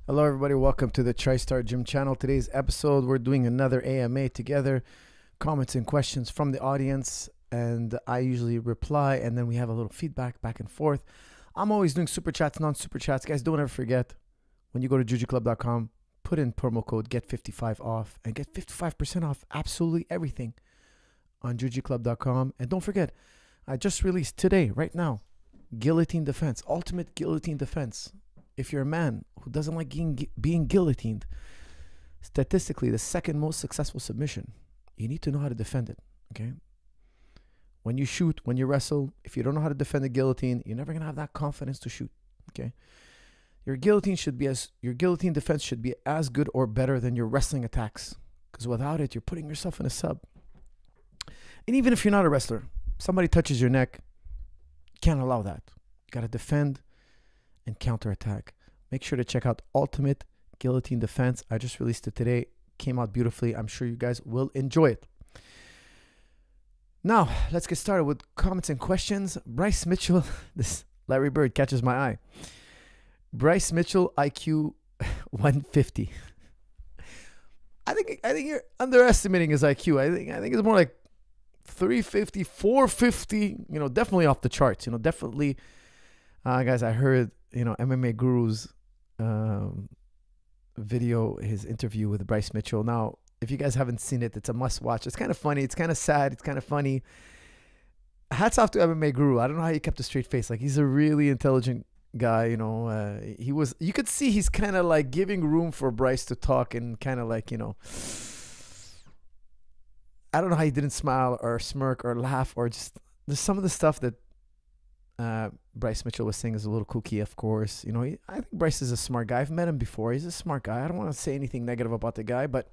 Hello, everybody. Welcome to the Tristar Gym channel. Today's episode, we're doing another AMA together. Comments and questions from the audience, and I usually reply, and then we have a little feedback back and forth. I'm always doing super chats, non-super chats. Guys, don't ever forget, when you go to jujiclub.com, put in promo code GET55 off and get 55% off absolutely everything on jujiclub.com. And don't forget, I just released today, right now, Guillotine Defense, Ultimate Guillotine Defense. If you're a man who doesn't like being guillotined, statistically, the second most successful submission, you need to know how to defend it, okay? When you shoot, when you wrestle, if you don't know how to defend a guillotine, you're never going to have that confidence to shoot, okay? Your guillotine defense should be as good or better than your wrestling attacks, because without it, you're putting yourself in a sub. And even if you're not a wrestler, somebody touches your neck, you can't allow that. You got to defend and counterattack. Make sure to check out Ultimate Guillotine Defense. I just released it today. Came out beautifully. I'm sure you guys will enjoy it. Now, let's get started with comments and questions. Bryce Mitchell, this Larry Bird catches my eye. Bryce Mitchell, IQ 150. I think you're underestimating his IQ. I think it's more like 350, 450. Definitely off the charts. Definitely. Guys, I heard, MMA Guru's video, his interview with Bryce Mitchell. Now, if you guys haven't seen it, it's a must watch. It's kind of funny. It's kind of sad. It's kind of funny. Hats off to MMA Guru. I don't know how he kept a straight face. Like, he's a really intelligent guy, you could see he's kind of like giving room for Bryce to talk and kind of like, I don't know how he didn't smile or smirk or laugh or just, there's some of the stuff that Bryce Mitchell was saying is a little kooky, of course. I think Bryce is a smart guy. I've met him before. He's a smart guy. I don't want to say anything negative about the guy, but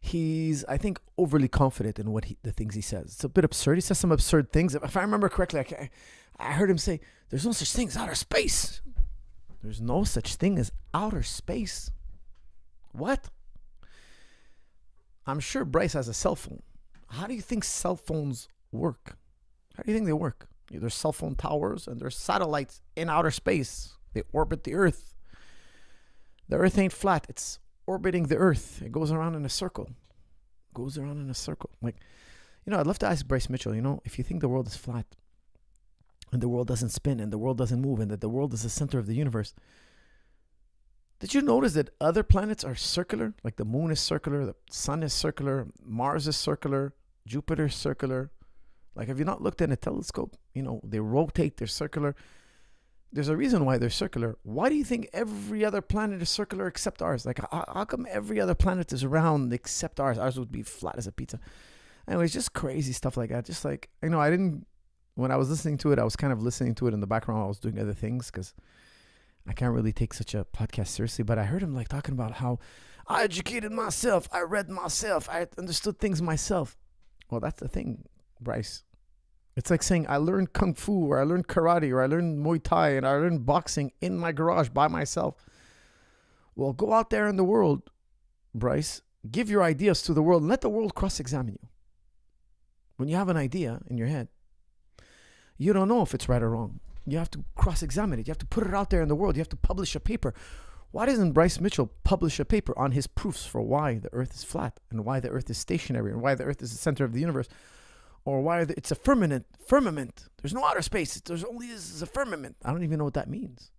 he's, I think, overly confident in the things he says. It's a bit absurd. He says some absurd things. If I remember correctly, I heard him say, there's no such thing as outer space. There's no such thing as outer space. What? I'm sure Bryce has a cell phone. How do you think cell phones work? How do you think they work? There's cell phone towers and there's satellites in outer space. They orbit the Earth. The Earth ain't flat. It's orbiting the Earth. It goes around in a circle. Like, I'd love to ask Bryce Mitchell, if you think the world is flat and the world doesn't spin and the world doesn't move and that the world is the center of the universe, did you notice that other planets are circular? Like the moon is circular, the sun is circular, Mars is circular, Jupiter is circular. Like, have you not looked at a telescope? They rotate, they're circular. There's a reason why they're circular. Why do you think every other planet is circular except ours? Like, how come every other planet is round except ours? Ours would be flat as a pizza. Anyways, just crazy stuff like that. Just like, when I was listening to it, I was kind of listening to it in the background while I was doing other things because I can't really take such a podcast seriously. But I heard him like talking about how I educated myself, I read myself, I understood things myself. Well, that's the thing, Bryce. It's like saying I learned Kung Fu or I learned Karate or I learned Muay Thai and I learned boxing in my garage by myself. Well, go out there in the world, Bryce. Give your ideas to the world and let the world cross-examine you. When you have an idea in your head, you don't know if it's right or wrong. You have to cross-examine it. You have to put it out there in the world. You have to publish a paper. Why doesn't Bryce Mitchell publish a paper on his proofs for why the Earth is flat and why the Earth is stationary and why the Earth is the center of the universe? Or why it's a firmament. There's no outer space. There's only this is a firmament. I don't even know what that means.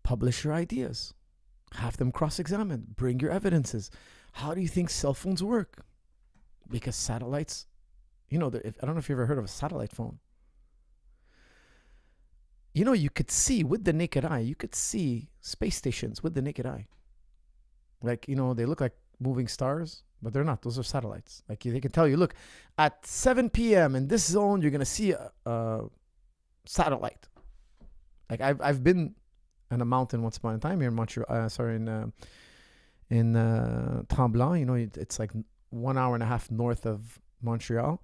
Publish your ideas. Have them cross-examined. Bring your evidences. How do you think cell phones work? Because satellites, I don't know if you've ever heard of a satellite phone. You could see with the naked eye, you could see space stations with the naked eye. Like, they look like moving stars. But they're not. Those are satellites. Like, they can tell you, look, at 7 p.m. in this zone, you're going to see a satellite. Like, I've been on a mountain once upon a time here in Montreal. In Tremblant. It's like 1 hour and a half north of Montreal.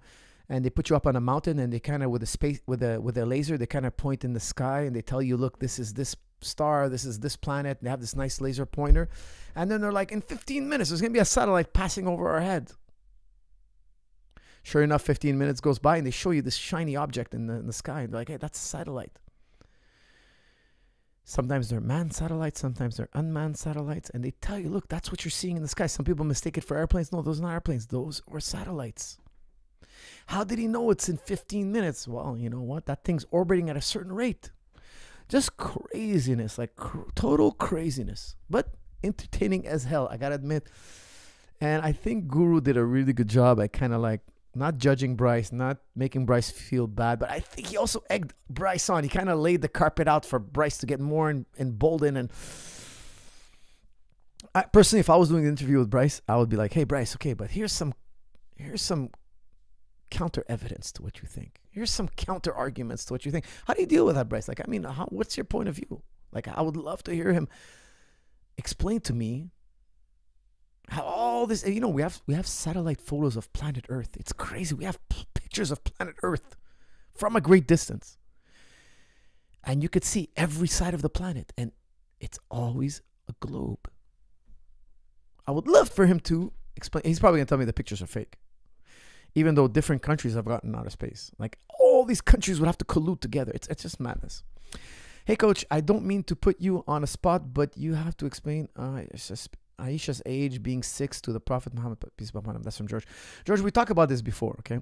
And they put you up on a mountain and they kind of, with a laser, they kind of point in the sky and they tell you, look, this is this star, this is this planet. They have this nice laser pointer. And then they're like, in 15 minutes, there's going to be a satellite passing over our head. Sure enough, 15 minutes goes by and they show you this shiny object in the sky. And they're like, hey, that's a satellite. Sometimes they're manned satellites, sometimes they're unmanned satellites, and they tell you, look, that's what you're seeing in the sky. Some people mistake it for airplanes. No, those are not airplanes. Those were satellites. How did he know it's in 15 minutes? Well, you know what? That thing's orbiting at a certain rate. Just craziness, like total craziness. But entertaining as hell, I gotta admit. And I think Guru did a really good job at kind of like not judging Bryce, not making Bryce feel bad, but I think he also egged Bryce on. He kind of laid the carpet out for Bryce to get more emboldened. And I, personally, if I was doing an interview with Bryce, I would be like, hey, Bryce, okay, but here's some counter evidence to what you think. Here's some counter arguments to what you think. How do you deal with that, Bryce? Like, I mean, what's your point of view? Like, I would love to hear him explain to me how all this, you know, we have satellite photos of planet Earth. It's crazy. We have pictures of planet Earth from a great distance. And you could see every side of the planet. And it's always a globe. I would love for him to explain. He's probably going to tell me the pictures are fake. Even though different countries have gotten out of space. Like, all these countries would have to collude together. It's just madness. Hey, Coach, I don't mean to put you on a spot, but you have to explain Aisha's age being 6 to the Prophet Muhammad, peace be upon him. That's from George. George, we talked about this before, okay?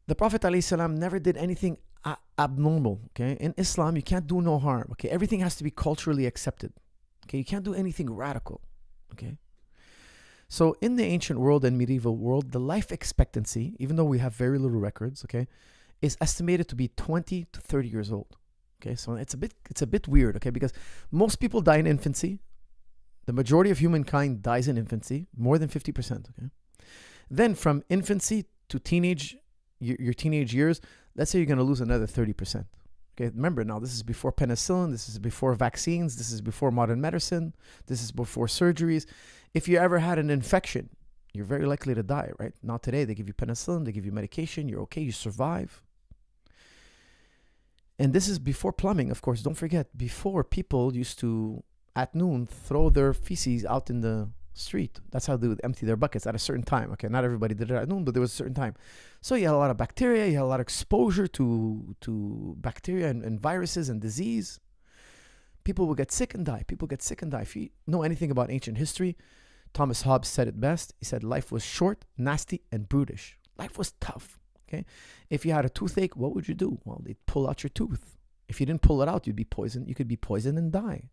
The Prophet ﷺ never did anything abnormal, okay? In Islam, you can't do no harm, okay? Everything has to be culturally accepted, okay? You can't do anything radical, okay? So in the ancient world and medieval world, the life expectancy, even though we have very little records, okay, is estimated to be 20 to 30 years old. Okay, so it's a bit weird, okay, because most people die in infancy. The majority of humankind dies in infancy, more than 50%, okay? Then from infancy to teenage, your teenage years, let's say you're going to lose another 30%. Okay, remember now, this is before penicillin, this is before vaccines, this is before modern medicine, this is before surgeries. If you ever had an infection, you're very likely to die, right? Not today. They give you penicillin, they give you medication, you're okay, you survive. And this is before plumbing, of course. Don't forget, before people used to, at noon, throw their feces out in the street. That's how they would empty their buckets at a certain time. Okay, not everybody did it at noon, but there was a certain time. So you had a lot of bacteria, you had a lot of exposure to bacteria and viruses and disease. People will get sick and die. People get sick and die. If you know anything about ancient history, Thomas Hobbes said it best. He said life was short, nasty, and brutish. Life was tough. Okay, if you had a toothache, what would you do? Well, they'd pull out your tooth. If you didn't pull it out, you'd be poisoned. You could be poisoned and die.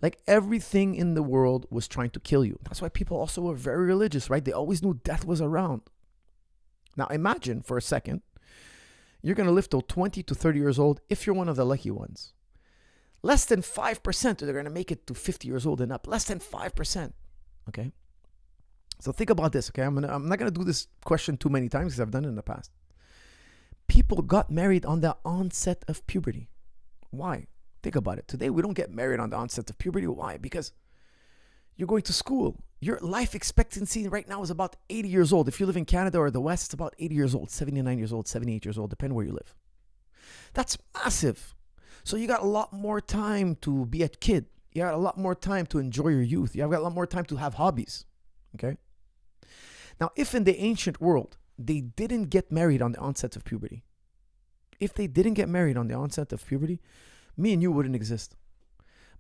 Like, everything in the world was trying to kill you. That's why people also were very religious, right? They always knew death was around. Now imagine for a second, you're going to live till 20 to 30 years old if you're one of the lucky ones. Less than 5% are going to make it to 50 years old and up. Less than 5%. Okay? So think about this, okay? I'm not going to do this question too many times because I've done it in the past. People got married on the onset of puberty. Why? Think about it. Today, we don't get married on the onset of puberty. Why? Because you're going to school. Your life expectancy right now is about 80 years old. If you live in Canada or the West, it's about 80 years old, 79 years old, 78 years old, depending where you live. That's massive. So you got a lot more time to be a kid. You got a lot more time to enjoy your youth. You have got a lot more time to have hobbies. Okay? Now, if in the ancient world, they didn't get married on the onset of puberty, if they didn't get married on the onset of puberty, me and you wouldn't exist.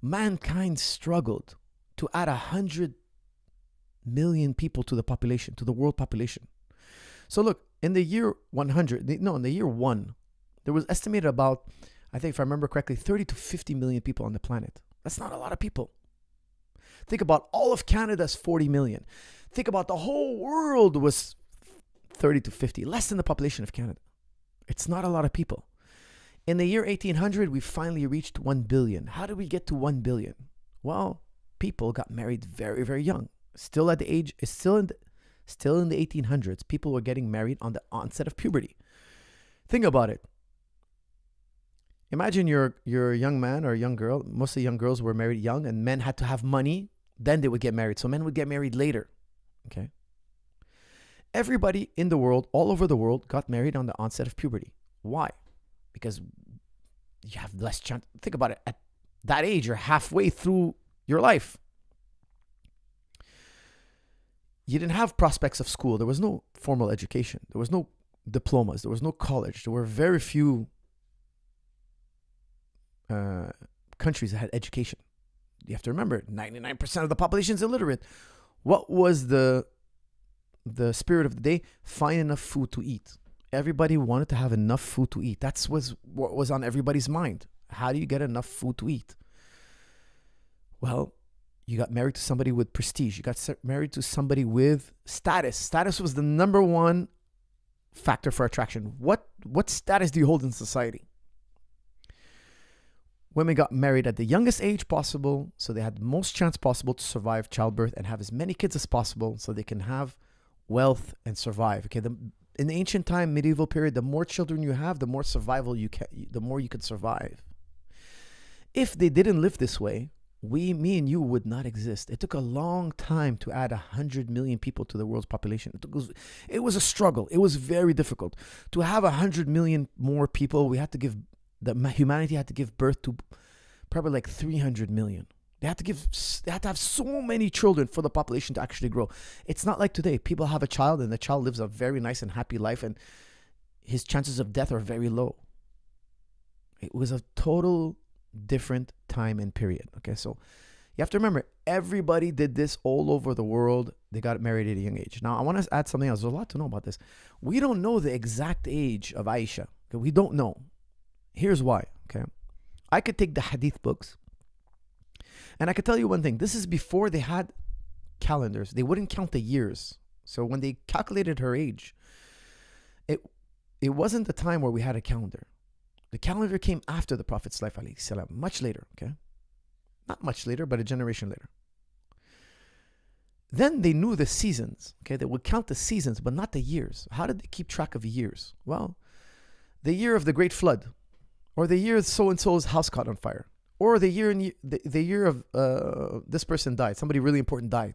Mankind struggled to add 100 million people to the population, to the world population. So look, in the year 100, in the year 1, there was estimated about, I think if I remember correctly, 30 to 50 million people on the planet. That's not a lot of people. Think about all of Canada's 40 million. Think about the whole world was 30 to 50, less than the population of Canada. It's not a lot of people. In the year 1800, we finally reached 1 billion. How did we get to 1 billion? Well, people got married very, very young. Still in the 1800s, people were getting married on the onset of puberty. Think about it. Imagine you're a young man or a young girl. Most of the young girls were married young, and men had to have money. Then they would get married. So men would get married later. Okay. Everybody in the world, all over the world, got married on the onset of puberty. Why? Because you have less chance. Think about it. At that age, you're halfway through your life. You didn't have prospects of school. There was no formal education. There was no diplomas. There was no college. There were very few countries that had education. You have to remember, 99% of the population is illiterate. What was the spirit of the day? Find enough food to eat. Everybody wanted to have enough food to eat. That's what was on everybody's mind. How do you get enough food to eat? Well, you got married to somebody with prestige. You got married to somebody with status. Status was the number one factor for attraction. What status do you hold in society? Women got married at the youngest age possible, so they had the most chance possible to survive childbirth and have as many kids as possible, so they can have wealth and survive. Okay, in the ancient time, medieval period, the more children you have, the more survival the more you can survive. If they didn't live this way, me and you would not exist. It took a long time to add 100 million people to the world's population. It was a struggle. It was very difficult. To have 100 million more people, humanity had to give birth to probably like 300 million. They had to have so many children for the population to actually grow. It's not like today. People have a child and the child lives a very nice and happy life and his chances of death are very low. It was a total different time and period. Okay, so you have to remember, everybody did this all over the world. They got married at a young age. Now, I want to add something else. There's a lot to know about this. We don't know the exact age of Aisha. Okay? We don't know. Here's why. Okay, I could take the hadith books and I could tell you one thing. This is before they had calendars. They wouldn't count the years. So when they calculated her age, it wasn't the time where we had a calendar. The calendar came after the Prophet's life, alayhi salam, much later, okay? Not much later, but a generation later. Then they knew the seasons, okay? They would count the seasons, but not the years. How did they keep track of years? Well, the year of the Great Flood, or the year so-and-so's house caught on fire, or the year of this person died. Somebody really important died.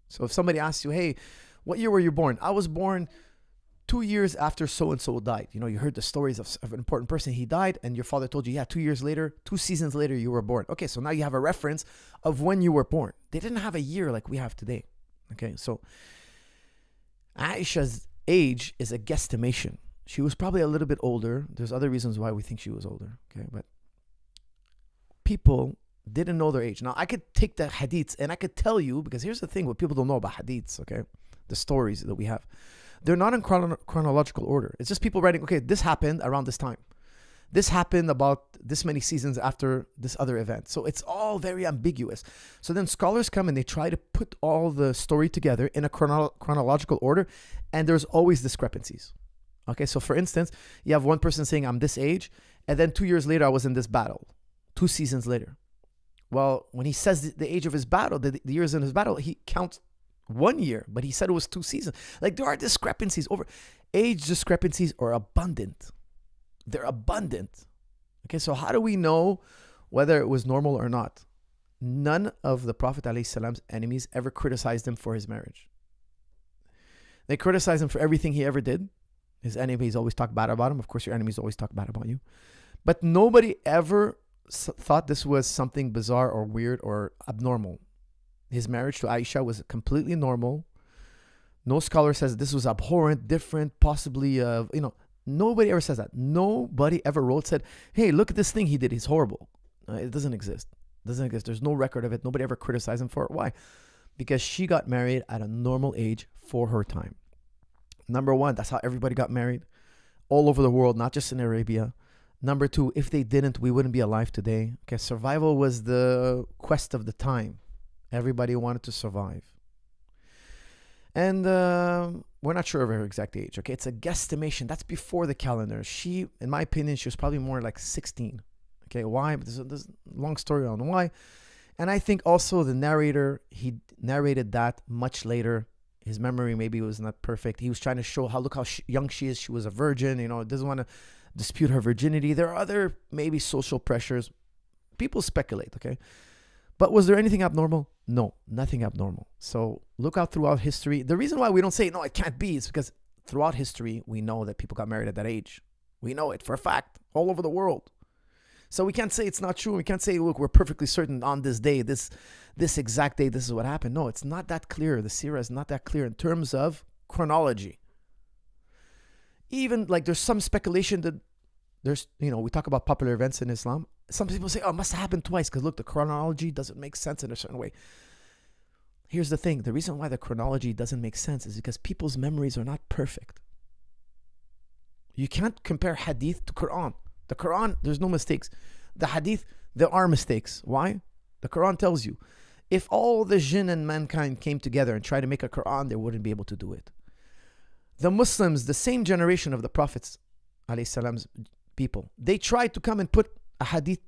So if somebody asks you, hey, what year were you born? I was born 2 years after so-and-so died. You know, you heard the stories of an important person. He died and your father told you, yeah, 2 years later, 2 seasons later, you were born. Okay, so now you have a reference of when you were born. They didn't have a year like we have today. Okay, so Aisha's age is a guesstimation. She was probably a little bit older. There's other reasons why we think she was older. Okay, but people didn't know their age. Now, I could take the hadiths and I could tell you, because here's the thing, what people don't know about hadiths, okay? The stories that we have. They're not in chronological order. It's just people writing, okay, this happened around this time. This happened about this many seasons after this other event. So it's all very ambiguous. So then scholars come and they try to put all the story together in a chronological order, and there's always discrepancies. Okay, so for instance, you have one person saying, I'm this age, and then 2 years later, I was in this battle. 2 seasons later. Well, when he says the age of his battle, the years in his battle, he counts 1 year, but he said it was 2 seasons. Like, there are discrepancies over age. Discrepancies are abundant. They're abundant. Okay, so how do we know whether it was normal or not? None of the Prophet ﷺ's enemies ever criticized him for his marriage. They criticized him for everything he ever did. His enemies always talk bad about him. Of course, your enemies always talk bad about you. But nobody ever thought this was something bizarre or weird or abnormal. His marriage to Aisha was completely normal. No scholar says this was abhorrent, different, possibly, nobody ever says that. Nobody ever said, hey, look at this thing he did. He's horrible. It doesn't exist. There's no record of it. Nobody ever criticized him for it. Why? Because she got married at a normal age for her time. Number one, that's how everybody got married all over the world, not just in Arabia. Number two, if they didn't, we wouldn't be alive today. Okay, survival was the quest of the time. Everybody wanted to survive. And we're not sure of her exact age. Okay, it's a guesstimation. That's before the calendar. She, in my opinion, she was probably more like 16. Okay, why? But there's a long story on why. And I think also the narrator, he narrated that much later. His memory maybe was not perfect. He was trying to show look how young she is. She was a virgin, doesn't want to dispute her virginity. There are other maybe social pressures. People speculate, okay? But was there anything abnormal? No, nothing abnormal. So look out throughout history. The reason why we don't say, no, it can't be, is because throughout history, we know that people got married at that age. We know it for a fact, all over the world. So we can't say it's not true. We can't say, look, we're perfectly certain on this day, this exact day, this is what happened. No, it's not that clear. The seerah is not that clear in terms of chronology. Even like there's some speculation that there's, we talk about popular events in Islam. Some people say, oh, it must have happened twice because look, the chronology doesn't make sense in a certain way. Here's the thing. The reason why the chronology doesn't make sense is because people's memories are not perfect. You can't compare hadith to Quran. The Quran, there's no mistakes. The hadith, there are mistakes. Why? The Quran tells you, if all the jinn and mankind came together and tried to make a Quran, they wouldn't be able to do it. The Muslims, the same generation of the Prophets, alayhi salam's people, they tried to come and put a hadith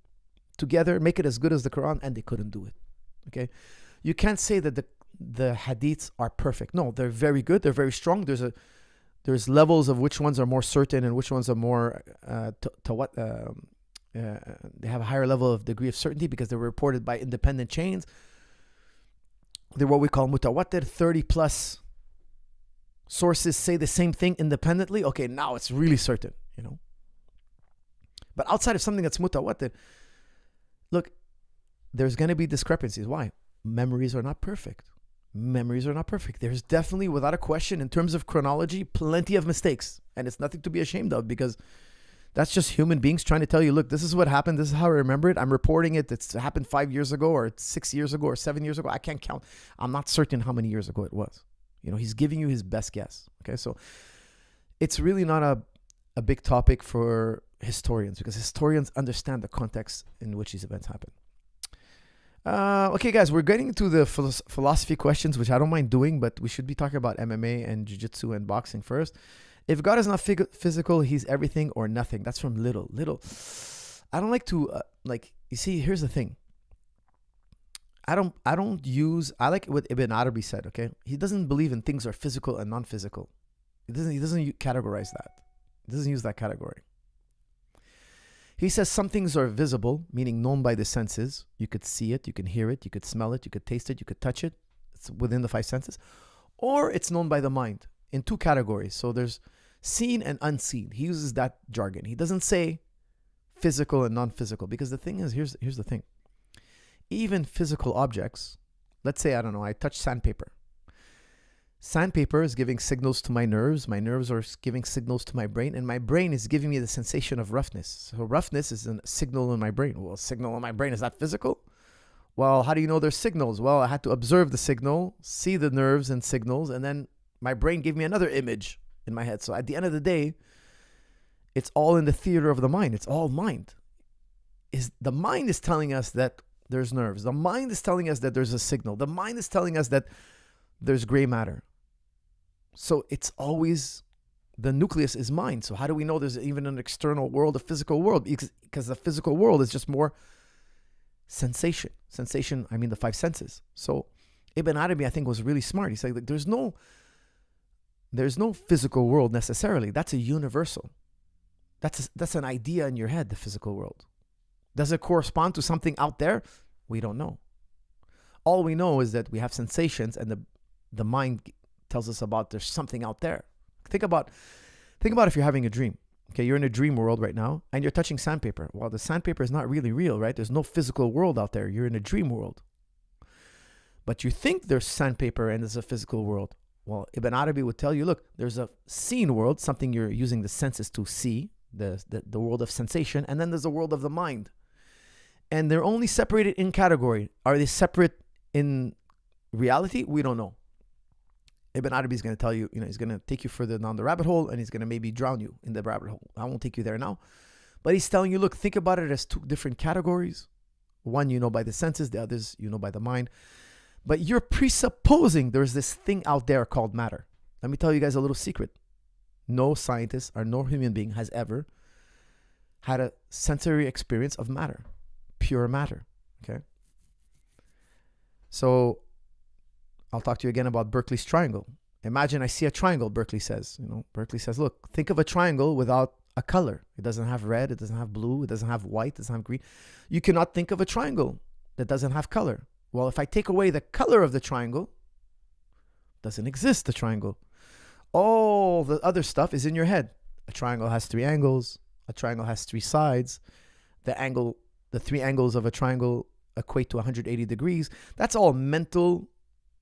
together, make it as good as the Quran, and they couldn't do it. Okay? You can't say that the hadiths are perfect. No, they're very good. They're very strong. There's levels of which ones are more certain and which ones are more they have a higher level of degree of certainty because they're reported by independent chains. They're what we call mutawatir, 30 plus sources say the same thing independently. Okay, now it's really certain, you know. But outside of something that's mutawatir, look, there's going to be discrepancies. Why? Memories are not perfect. Memories are not perfect. There's definitely, without a question, in terms of chronology, plenty of mistakes. And it's nothing to be ashamed of because that's just human beings trying to tell you, look, this is what happened. This is how I remember it. I'm reporting it. It's happened 5 years ago or 6 years ago or 7 years ago. I can't count. I'm not certain how many years ago it was. You know, he's giving you his best guess. Okay, so it's really not a big topic for historians because historians understand the context in which these events happen. Okay, guys, we're getting to the philosophy questions, which I don't mind doing, but we should be talking about MMA and jiu-jitsu and boxing first. If God is not physical, he's everything or nothing. That's from Little. I don't like to, you see, here's the thing. I like what Ibn Arabi said, okay? He doesn't believe in things are physical and non-physical. He doesn't categorize that. He doesn't use that category. He says some things are visible, meaning known by the senses. You could see it, you can hear it, you could smell it, you could taste it, you could touch it. It's within the 5 senses. Or it's known by the mind in 2 categories. So there's seen and unseen. He uses that jargon. He doesn't say physical and non-physical because the thing is, here's the thing. Even physical objects, let's say, I don't know, I touch sandpaper. Sandpaper is giving signals to my nerves are giving signals to my brain, and my brain is giving me the sensation of roughness. So roughness is a signal in my brain. Well, a signal in my brain, is that physical? Well, how do you know there's signals? Well, I had to observe the signal, see the nerves and signals, and then my brain gave me another image in my head. So at the end of the day, it's all in the theater of the mind. It's all mind. The mind is telling us that there's nerves. The mind is telling us that there's a signal. The mind is telling us that there's gray matter. So it's always, the nucleus is mind. So how do we know there's even an external world, a physical world? Because the physical world is just more sensation. Sensation, I mean the 5 senses. So Ibn Arabi, I think, was really smart. He said, like, there's no physical world necessarily. That's a universal. That's an idea in your head, the physical world. Does it correspond to something out there? We don't know. All we know is that we have sensations, and the mind tells us about there's something out there. Think about if you're having a dream. Okay, you're in a dream world right now, and you're touching sandpaper. Well, the sandpaper is not really real, right? There's no physical world out there. You're in a dream world. But you think there's sandpaper and there's a physical world. Well, Ibn Arabi would tell you, look, there's a seen world, something you're using the senses to see, the world of sensation, and then there's a world of the mind. And they're only separated in category. Are they separate in reality? We don't know. Ibn Arabi is going to tell you, he's going to take you further down the rabbit hole, and he's going to maybe drown you in the rabbit hole. I won't take you there now. But he's telling you, look, think about it as 2 different categories. One, by the senses. The others, by the mind. But you're presupposing there's this thing out there called matter. Let me tell you guys a little secret. No scientist or no human being has ever had a sensory experience of matter. Pure matter. Okay? So I'll talk to you again about Berkeley's triangle. Imagine I see a triangle, Berkeley says. Berkeley says, look, think of a triangle without a color. It doesn't have red, it doesn't have blue, it doesn't have white, it doesn't have green. You cannot think of a triangle that doesn't have color. Well, if I take away the color of the triangle, doesn't exist, the triangle. All the other stuff is in your head. A triangle has 3 angles. A triangle has 3 sides. The 3 angles of a triangle equate to 180 degrees. That's all mental.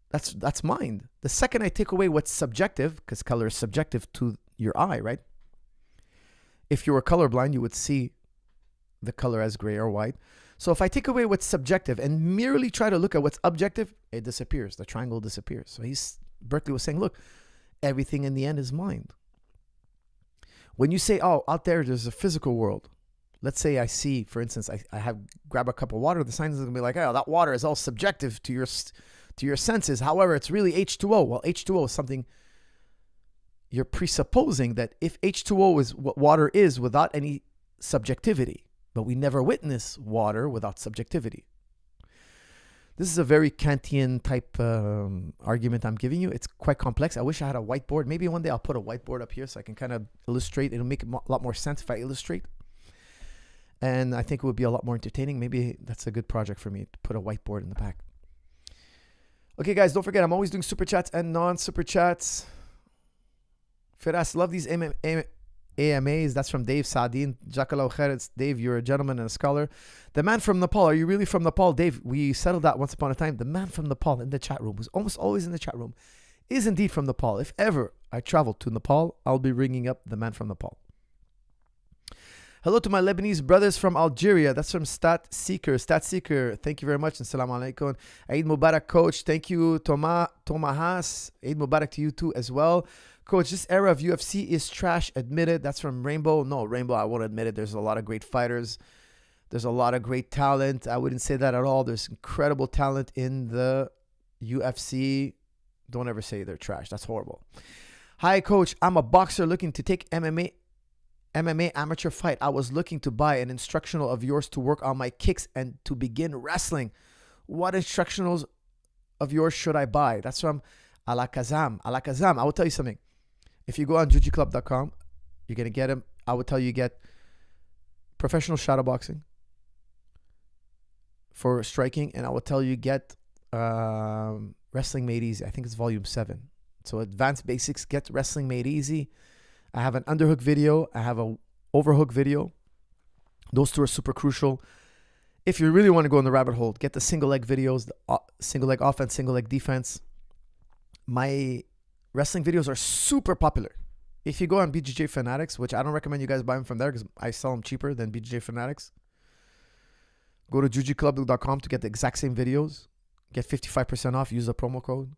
That's mind. The second I take away what's subjective, because color is subjective to your eye, right? If you were colorblind, you would see the color as gray or white. So if I take away what's subjective and merely try to look at what's objective, it disappears. The triangle disappears. So Berkeley was saying, look, everything in the end is mind. When you say, oh, out there's a physical world. Let's say I see, for instance, I grab a cup of water. The scientist is going to be like, oh, that water is all subjective to your senses. However, it's really H2O. Well, H2O is something you're presupposing that if H2O is what water is without any subjectivity, but we never witness water without subjectivity. This is a very Kantian type argument I'm giving you. It's quite complex. I wish I had a whiteboard. Maybe one day I'll put a whiteboard up here so I can kind of illustrate. It'll make a lot more sense if I illustrate. And I think it would be a lot more entertaining. Maybe that's a good project for me to put a whiteboard in the back. Okay, guys, don't forget, I'm always doing super chats and non-super chats. Firas, love these AMAs. That's from Dave Saadin. Jakalao Khair, Dave, you're a gentleman and a scholar. The man from Nepal. Are you really from Nepal? Dave, we settled that once upon a time. The man from Nepal in the chat room, who's almost always in the chat room, is indeed from Nepal. If ever I travel to Nepal, I'll be ringing up the man from Nepal. Hello to my Lebanese brothers from Algeria. That's from Stat Seeker. Thank you very much. And salam alaikum. Eid Mubarak, Coach. Thank you, Tomahas. Eid Mubarak to you too as well. Coach, this era of UFC is trash. Admit it. That's from Rainbow. No, Rainbow, I won't admit it. There's a lot of great fighters. There's a lot of great talent. I wouldn't say that at all. There's incredible talent in the UFC. Don't ever say they're trash. That's horrible. Hi, Coach. I'm a boxer looking to take MMA amateur fight. I was looking to buy an instructional of yours to work on my kicks and to begin wrestling. What instructionals of yours should I buy? That's from Alakazam. I will tell you something. If you go on jujiclub.com, you're going to get them. I would tell you get professional shadow boxing for striking, and I will tell you get Wrestling Made Easy. I think it's volume 7. So advanced basics, get Wrestling Made Easy. I have an underhook video. I have a overhook video. Those two are super crucial. If you really want to go in the rabbit hole, get the single leg videos, the single leg offense, single leg defense. My wrestling videos are super popular. If you go on BJJ Fanatics, which I don't recommend you guys buy them from there because I sell them cheaper than BJJ Fanatics. Go to jujiclub.com to get the exact same videos. Get 55% off. Use the promo code.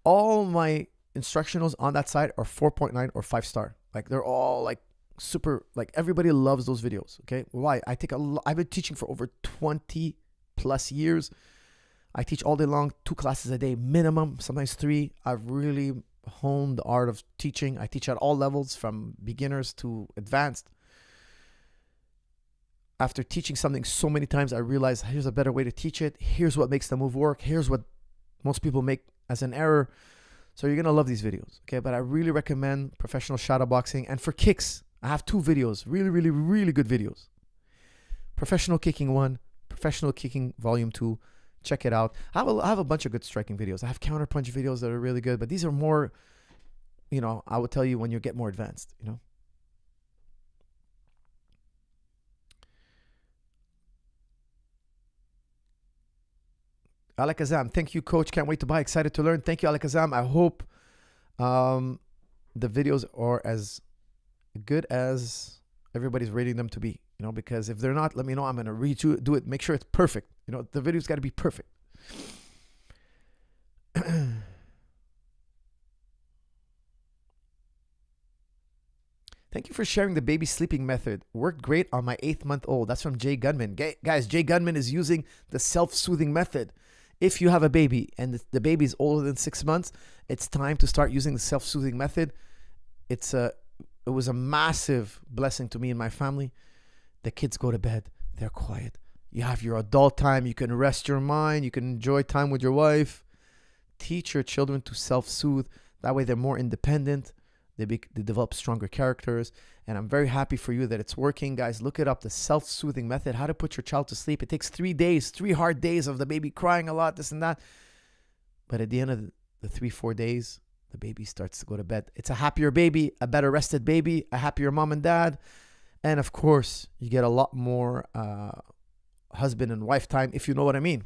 All my instructionals on that site are 4.9 or 5-star. Like they're all like super, like everybody loves those videos. Okay. Why? I've been teaching for over 20 plus years. I teach all day long, 2 classes a day minimum, sometimes 3. I've really honed the art of teaching. I teach at all levels from beginners to advanced. After teaching something so many times, I realized here's a better way to teach it. Here's what makes the move work. Here's what most people make as an error. So you're going to love these videos, okay? But I really recommend professional shadow boxing. And for kicks, I have 2 videos, really, really, really good videos. Professional kicking 1, professional kicking volume 2. Check it out. I have a bunch of good striking videos. I have counterpunch videos that are really good, but these are more, I would tell you when you get more advanced, Alakazam, thank you, Coach. Can't wait to buy. Excited to learn. Thank you, Alakazam. I hope the videos are as good as everybody's rating them to be. Because if they're not, let me know. I'm going to redo it. Make sure it's perfect. The video's got to be perfect. Thank you for sharing the baby sleeping method. Worked great on my 8-month-old. That's from Jay Gunman. Guys, Jay Gunman is using the self-soothing method. If you have a baby and the baby is older than 6 months, it's time to start using the self-soothing method. It was a massive blessing to me and my family. The kids go to bed. They're quiet. You have your adult time. You can rest your mind. You can enjoy time with your wife. Teach your children to self-soothe. That way they're more independent. They develop stronger characters. And I'm very happy for you that it's working. Guys, look it up. The self-soothing method. How to put your child to sleep. It takes 3 days, 3 hard days of the baby crying a lot, this and that. But at the end of the 3-4 days, the baby starts to go to bed. It's a happier baby, a better rested baby, a happier mom and dad. And of course, you get a lot more husband and wife time, if you know what I mean.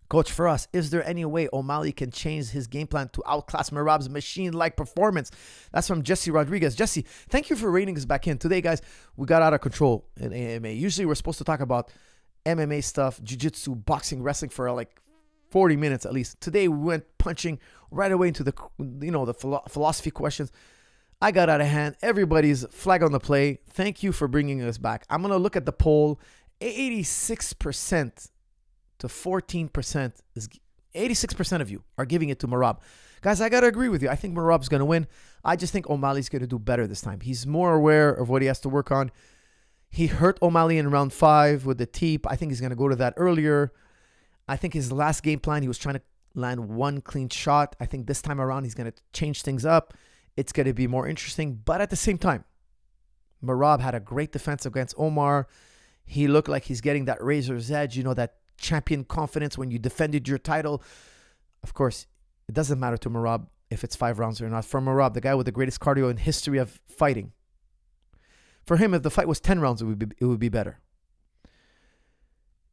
Coach, for us, is there any way O'Malley can change his game plan to outclass Merab's machine-like performance? That's from Jesse Rodriguez. Jesse, thank you for rating us back in. Today, guys, we got out of control in AMA. Usually, we're supposed to talk about MMA stuff, jiu-jitsu, boxing, wrestling for like 40 minutes at least. Today, we went punching right away into the philosophy questions. I got out of hand. Everybody's flag on the play. Thank you for bringing us back. I'm going to look at the poll. 86% to 14% is 86% of you are giving it to Merab. Guys, I got to agree with you. I think Merab's going to win. I just think O'Malley's going to do better this time. He's more aware of what he has to work on. He hurt O'Malley in round 5 with the teep. I think he's going to go to that earlier. I think his last game plan, he was trying to land one clean shot. I think this time around, he's going to change things up. It's going to be more interesting. But at the same time, Merab had a great defense against Omar. He looked like he's getting that razor's edge, that champion confidence when you defended your title. Of course, it doesn't matter to Merab if it's 5 rounds or not. For Merab, the guy with the greatest cardio in history of fighting. For him, if the fight was 10 rounds, it would be better.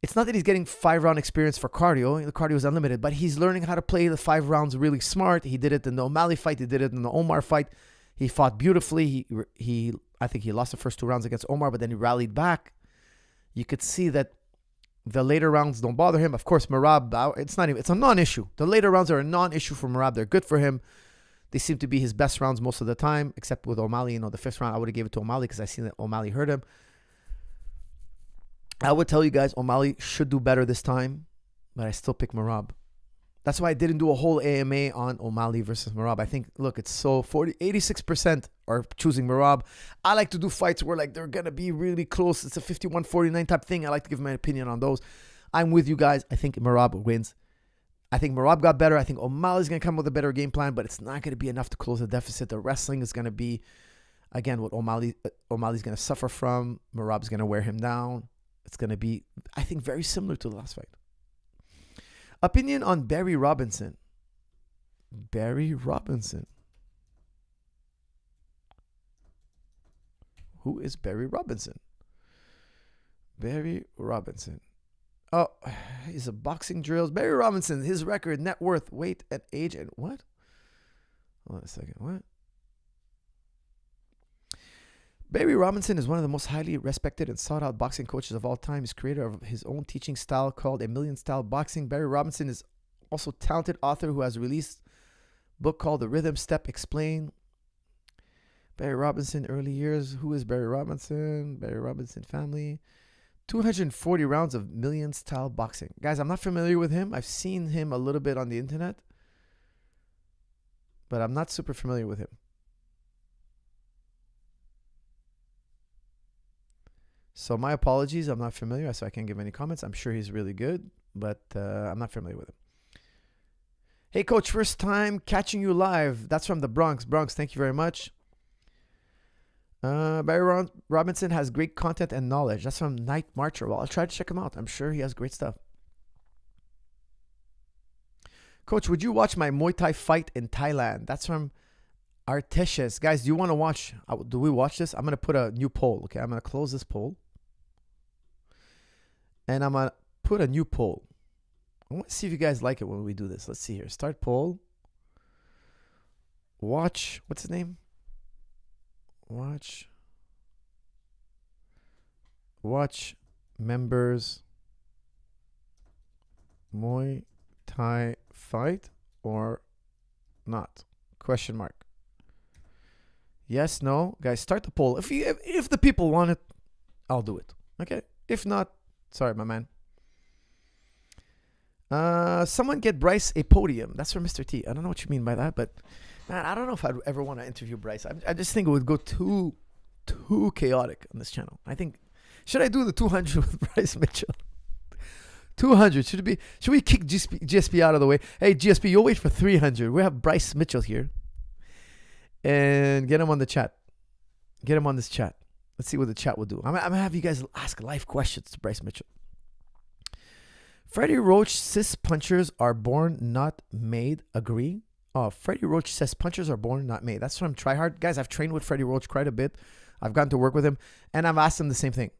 It's not that he's getting 5-round experience for cardio. The cardio is unlimited, but he's learning how to play the 5 rounds really smart. He did it in the O'Malley fight. He did it in the Omar fight. He fought beautifully. I think he lost the first 2 rounds against Omar, but then he rallied back. You could see that the later rounds don't bother him. Of course, Merab, it's a non-issue. The later rounds are a non-issue for Merab. They're good for him. They seem to be his best rounds most of the time, except with O'Malley. The 5th round, I would have gave it to O'Malley because I seen that O'Malley hurt him. I would tell you guys, O'Malley should do better this time, but I still pick Merab. That's why I didn't do a whole AMA on O'Malley versus Merab. I think, look, it's so 86% are choosing Merab. I like to do fights where they're going to be really close. It's a 51-49 type thing. I like to give my opinion on those. I'm with you guys. I think Merab wins. I think Merab got better. I think O'Malley's going to come with a better game plan, but it's not going to be enough to close the deficit. The wrestling is going to be, again, what O'Malley's going to suffer from. Merab's going to wear him down. It's going to be, I think, very similar to the last fight. Opinion on Barry Robinson. Barry Robinson. Who is Barry Robinson? Barry Robinson. Oh, he's a boxing drills. Barry Robinson, his record, net worth, weight, and age, and what? Hold on a second. What? Barry Robinson is one of the most highly respected and sought-out boxing coaches of all time. He's creator of his own teaching style called A Million Style Boxing. Barry Robinson is also a talented author who has released a book called The Rhythm Step Explained. Barry Robinson, early years. Who is Barry Robinson? Barry Robinson family. 240 rounds of million style boxing. Guys, I'm not familiar with him. I've seen him a little bit on the internet, but I'm not super familiar with him. So my apologies. I'm not familiar, so I can't give any comments. I'm sure he's really good, but I'm not familiar with him. Hey, Coach, first time catching you live. That's from the Bronx. Bronx, thank you very much. Barry Robinson has great content and knowledge. That's from Night Marcher. Well, I'll try to check him out. I'm sure he has great stuff. Coach, would you watch my Muay Thai fight in Thailand? That's from Artesius. Guys, do you want to watch? Do we watch this? I'm going to put a new poll. Okay, I'm going to close this poll. And I'm going to put a new poll. I want to see if you guys like it when we do this. Let's see here. Start poll. Watch. What's his name? Watch members Muay Thai fight or not? Question mark. Yes, no. Guys, start the poll. If the people want it, I'll do it. Okay? If not, sorry, my man. Someone get Bryce a podium. That's from Mr. T. I don't know what you mean by that, but man, I don't know if I'd ever want to interview Bryce. I just think it would go too chaotic on this channel. I think, should I do the 200 with Bryce Mitchell? 200. Should we kick GSP out of the way? Hey, GSP, you'll wait for 300. We have Bryce Mitchell here. And get him on the chat. Get him on this chat. Let's see what the chat will do. I'm going to have you guys ask live questions to Bryce Mitchell. Freddie Roach says punchers are born, not made. Agree? Oh, Freddie Roach says punchers are born, not made. That's from Tryhard. Guys, I've trained with Freddie Roach quite a bit. I've gotten to work with him. And I've asked him the same thing.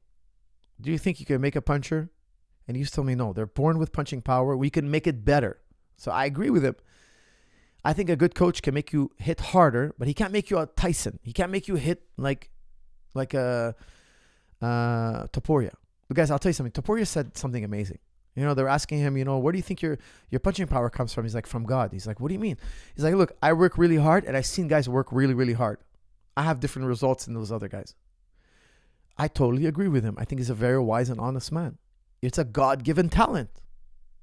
Do you think you can make a puncher? And he used to tell me, no, they're born with punching power. We can make it better. So I agree with him. I think a good coach can make you hit harder, but he can't make you a Tyson. He can't make you hit like a Topuria. But guys, I'll tell you something. Topuria said something amazing. They're asking him, where do you think your punching power comes from? He's like, from God. He's like, what do you mean? He's like, look, I work really hard, and I've seen guys work really, really hard. I have different results than those other guys. I totally agree with him. I think he's a very wise and honest man. It's a God-given talent.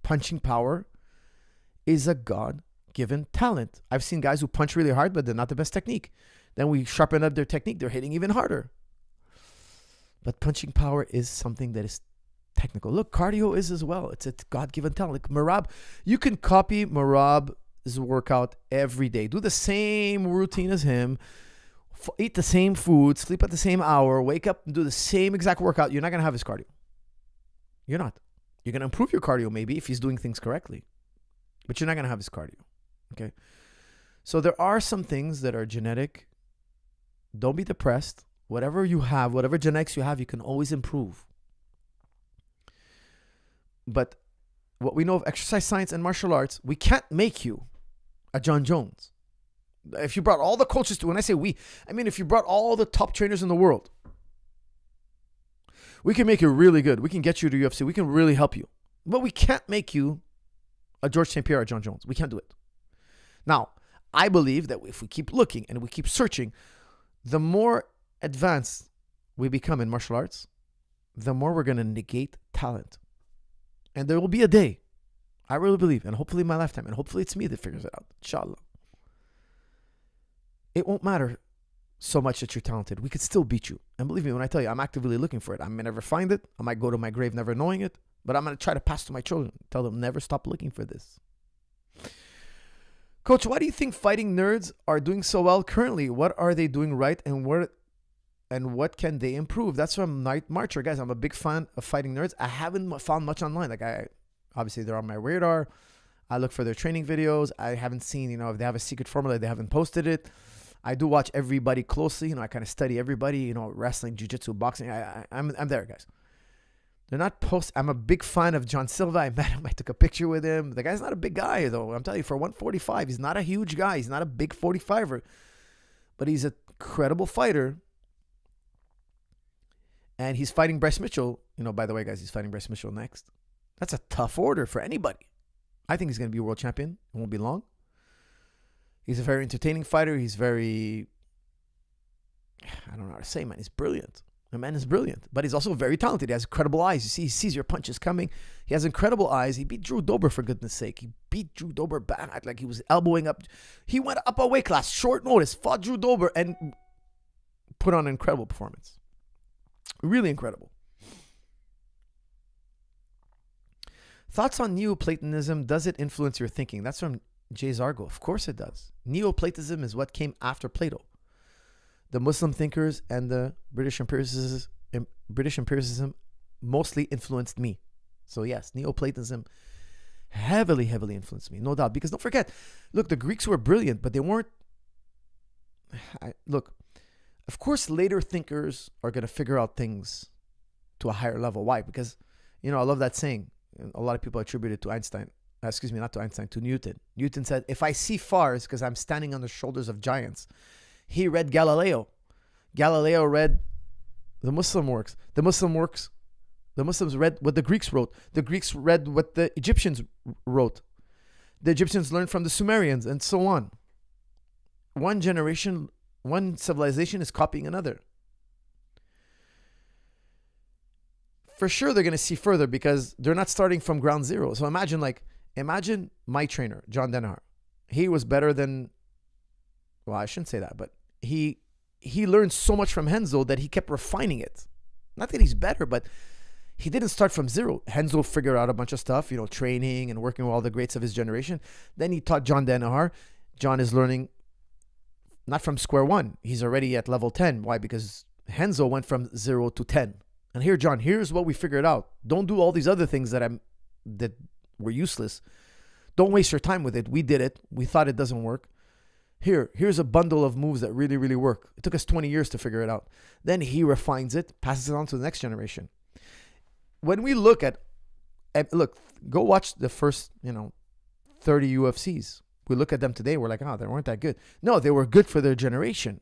Punching power is a God-given talent. I've seen guys who punch really hard, but they're not the best technique. Then we sharpen up their technique. They're hitting even harder. But punching power is something that is technical. Look, cardio is as well. It's a God-given talent. Like Merab, you can copy Merab's workout every day. Do the same routine as him. Eat the same food. Sleep at the same hour. Wake up and do the same exact workout. You're not going to have his cardio. You're not. You're going to improve your cardio maybe if he's doing things correctly. But you're not going to have his cardio. Okay? So there are some things that are genetic. Don't be depressed. Whatever you have, whatever genetics you have, you can always improve. But what we know of exercise science and martial arts, we can't make you a John Jones. If you brought all the coaches to, when I say we, I mean if you brought all the top trainers in the world, we can make you really good. We can get you to UFC. We can really help you. But we can't make you a George St. Pierre or John Jones. We can't do it. Now, I believe that if we keep looking and we keep searching, the more advanced we become in martial arts, the more we're going to negate talent. And there will be a day, I really believe, and hopefully in my lifetime, and hopefully it's me that figures it out, inshallah. It won't matter so much that you're talented. We could still beat you. And believe me when I tell you, I'm actively looking for it. I may never find it. I might go to my grave never knowing it. But I'm going to try to pass to my children. Tell them, never stop looking for this. Coach, why do you think fighting nerds are doing so well currently? What are they doing right, and what can they improve? That's from Night Marcher. Guys, I'm a big fan of fighting nerds. I haven't found much online. Obviously, they're on my radar. I look for their training videos. I haven't seen, if they have a secret formula, they haven't posted it. I do watch everybody closely. I kind of study everybody, wrestling, jiu-jitsu, boxing. I'm there, guys. They're not I'm a big fan of John Silva. I met him. I took a picture with him. The guy's not a big guy, though. I'm telling you, for 145, he's not a huge guy. He's not a big 45er. But he's an incredible fighter. And he's fighting Bryce Mitchell. By the way, guys, he's fighting Bryce Mitchell next. That's a tough order for anybody. I think he's going to be a world champion. It won't be long. He's a very entertaining fighter. He's very, I don't know how to say, man. He's brilliant. The man is brilliant. But he's also very talented. He has incredible eyes. You see, he sees your punches coming. He has incredible eyes. He beat Drew Dober, for goodness sake. He beat Drew Dober bad. Like he was elbowing up. He went up a weight class, short notice, fought Drew Dober, and put on an incredible performance. Really incredible. Thoughts on Neoplatonism? Does it influence your thinking? That's from Jay Zargo. Of course it does. Neoplatonism is what came after Plato. The Muslim thinkers and the British empiricism mostly influenced me. So yes, Neoplatonism heavily influenced me, no doubt. Because don't forget, look, the Greeks were brilliant, but they weren't. Look, of course, later thinkers are going to figure out things to a higher level. Why? Because, I love that saying. A lot of people attribute it to Einstein. Not to Einstein, to Newton. Newton said, if I see far, it's because I'm standing on the shoulders of giants. He read Galileo. Galileo read the Muslim works. The Muslims read what the Greeks wrote. The Greeks read what the Egyptians wrote. The Egyptians learned from the Sumerians, and so on. One generation, one civilization is copying another. For sure, they're going to see further because they're not starting from ground zero. So imagine my trainer, John Denhar. He was better than, well, I shouldn't say that, but he learned so much from Renzo that he kept refining it. Not that he's better, but he didn't start from zero. Renzo figured out a bunch of stuff, training and working with all the greats of his generation. Then he taught John Denhar. John is learning not from square one. He's already at level 10. Why? Because Renzo went from 0 to 10. And here, John, here's what we figured out. Don't do all these other things that were useless. Don't waste your time with it. We did it. We thought it doesn't work. Here's a bundle of moves that really, really work. It took us 20 years to figure it out. Then he refines it, passes it on to the next generation. When we look at And look, go watch the first, 30 UFCs. We look at them today, we're like, oh, they weren't that good. No, they were good for their generation.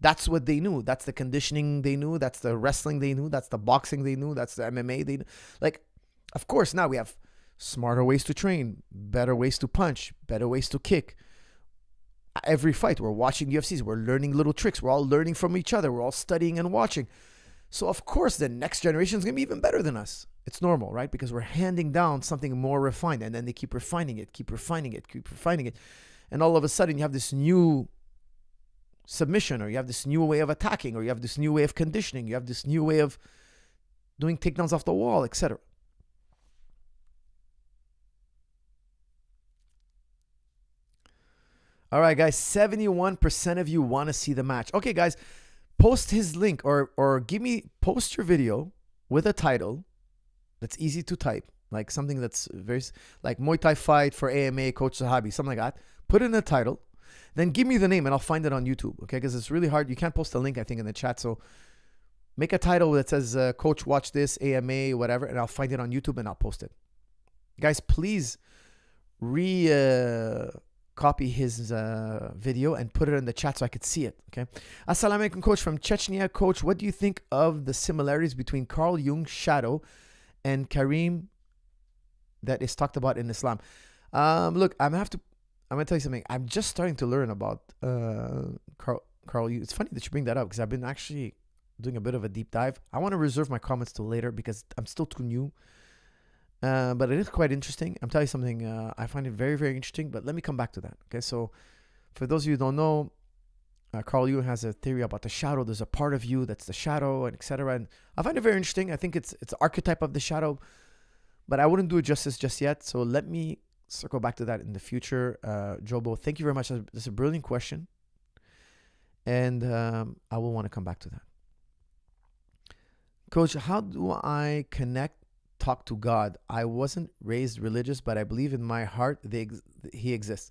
That's what they knew. That's the conditioning they knew. That's the wrestling they knew. That's the boxing they knew. That's the MMA they knew. Like, of course, now we have smarter ways to train, better ways to punch, better ways to kick. Every fight, we're watching UFCs. We're learning little tricks. We're all learning from each other. We're all studying and watching. So, of course, the next generation is going to be even better than us. It's normal, right? Because we're handing down something more refined. And then they keep refining it, keep refining it, keep refining it. And all of a sudden, you have this new submission, or you have this new way of attacking, or you have this new way of conditioning. You have this new way of doing takedowns off the wall, etc. All right, guys, 71% of you want to see the match. Okay, guys, post his link or post your video with a title that's easy to type, like something that's very, like Muay Thai fight for AMA, Coach Zahabi, something like that. Put in the title, then give me the name and I'll find it on YouTube, okay? Because it's really hard. You can't post a link, I think, in the chat. So make a title that says, Coach, watch this, AMA, whatever, and I'll find it on YouTube and I'll post it. Guys, please copy his video and put it in the chat so I could see it, okay? Assalamu alaikum, Coach from Chechnya. Coach, what do you think of the similarities between Carl Jung's shadow and Kareem that is talked about in Islam? Look, I'm going to tell you something. I'm just starting to learn about Carl Jung. It's funny that you bring that up because I've been actually doing a bit of a deep dive. I want to reserve my comments till later because I'm still too new. But it is quite interesting. I'm telling you something. I find it very, very interesting. But let me come back to that. Okay, so for those of you who don't know, Carl Jung has a theory about the shadow. There's a part of you that's the shadow, and etc. And I find it very interesting. I think it's the archetype of the shadow, but I wouldn't do it justice just yet. So let me circle back to that in the future. Jobo, thank you very much. That's a brilliant question, and I will want to come back to that. Coach, how do I talk to God? I wasn't raised religious, but I believe in my heart he exists.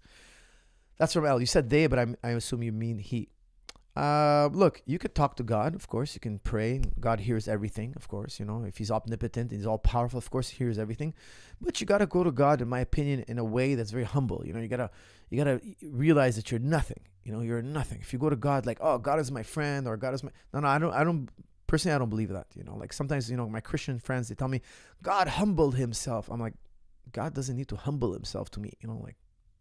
That's from L. You said they, but I assume you mean he. Look, you could talk to God, of course. You can pray. God hears everything, of course. If he's omnipotent, he's all powerful, of course, he hears everything. But you got to go to God, in my opinion, in a way that's very humble. You got to realize that you're nothing. You're nothing. If you go to God like, oh, God is my friend, or God is my... No, I don't personally, I don't believe that. Like sometimes, my Christian friends, they tell me, God humbled himself. I'm like, God doesn't need to humble himself to me. Like,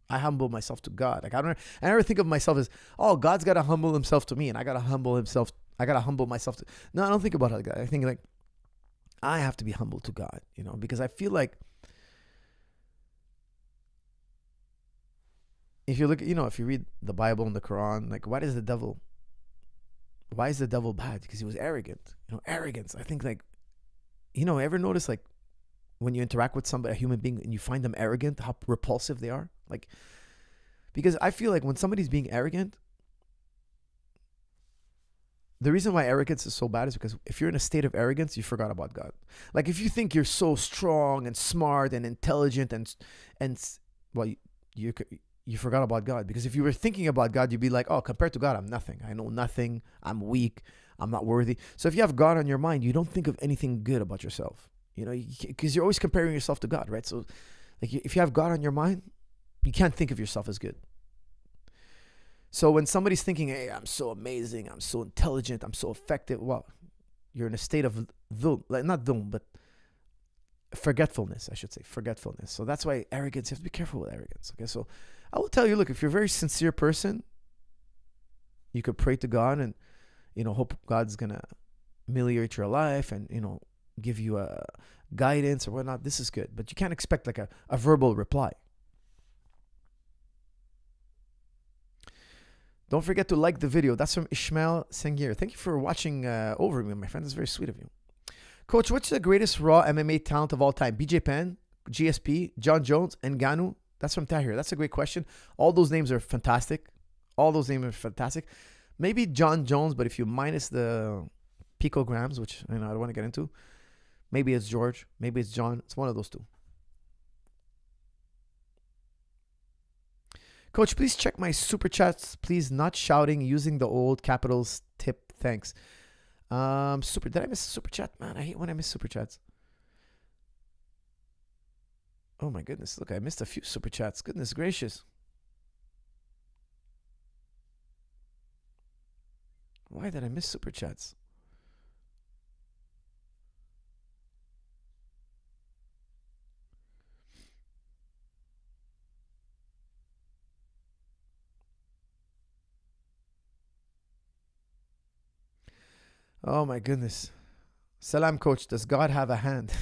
I humble myself to God. Like, I never think of myself as, oh, God's got to humble himself to me and I got to humble myself to... No, I don't think about it like that. I think like, I have to be humble to God, because I feel like if you look, if you read the Bible and the Quran, like, why is the devil bad? Because he was arrogant. Arrogance. I think like, ever notice like when you interact with somebody, a human being, and you find them arrogant, how repulsive they are? Like, because I feel like when somebody's being arrogant, the reason why arrogance is so bad is because if you're in a state of arrogance, you forgot about God. Like if you think you're so strong and smart and intelligent and well, you forgot about God. Because if you were thinking about God, you'd be like, oh, compared to God, I'm nothing. I know nothing. I'm weak. I'm not worthy. So if you have God on your mind, you don't think of anything good about yourself, because you're always comparing yourself to God, right? So like if you have God on your mind, you can't think of yourself as good. So when somebody's thinking, hey, I'm so amazing, I'm so intelligent, I'm so effective, well, you're in a state of not dhulm, but forgetfulness, I should say, forgetfulness. So that's why arrogance, you have to be careful with arrogance. Okay, so I will tell you, look, if you're a very sincere person, you could pray to God and, hope God's going to ameliorate your life and, give you a guidance or whatnot. This is good, but you can't expect like a verbal reply. Don't forget to like the video. That's from Ishmael Sengier. Thank you for watching over me, my friend. That's very sweet of you. Coach, what's the greatest raw MMA talent of all time? BJ Penn, GSP, John Jones, and Ngannou? That's from Tahir. That's a great question. All those names are fantastic. Maybe John Jones, but if you minus the picograms, which I don't want to get into, maybe it's George, maybe it's John. It's one of those two. Coach, please check my super chats. Please, not shouting, using the old capitals tip. Thanks. Did I miss a super chat? Man, I hate when I miss super chats. Oh my goodness. Look, I missed a few super chats. Goodness gracious. Why did I miss super chats? Oh my goodness. Salam, coach. Does God have a hand?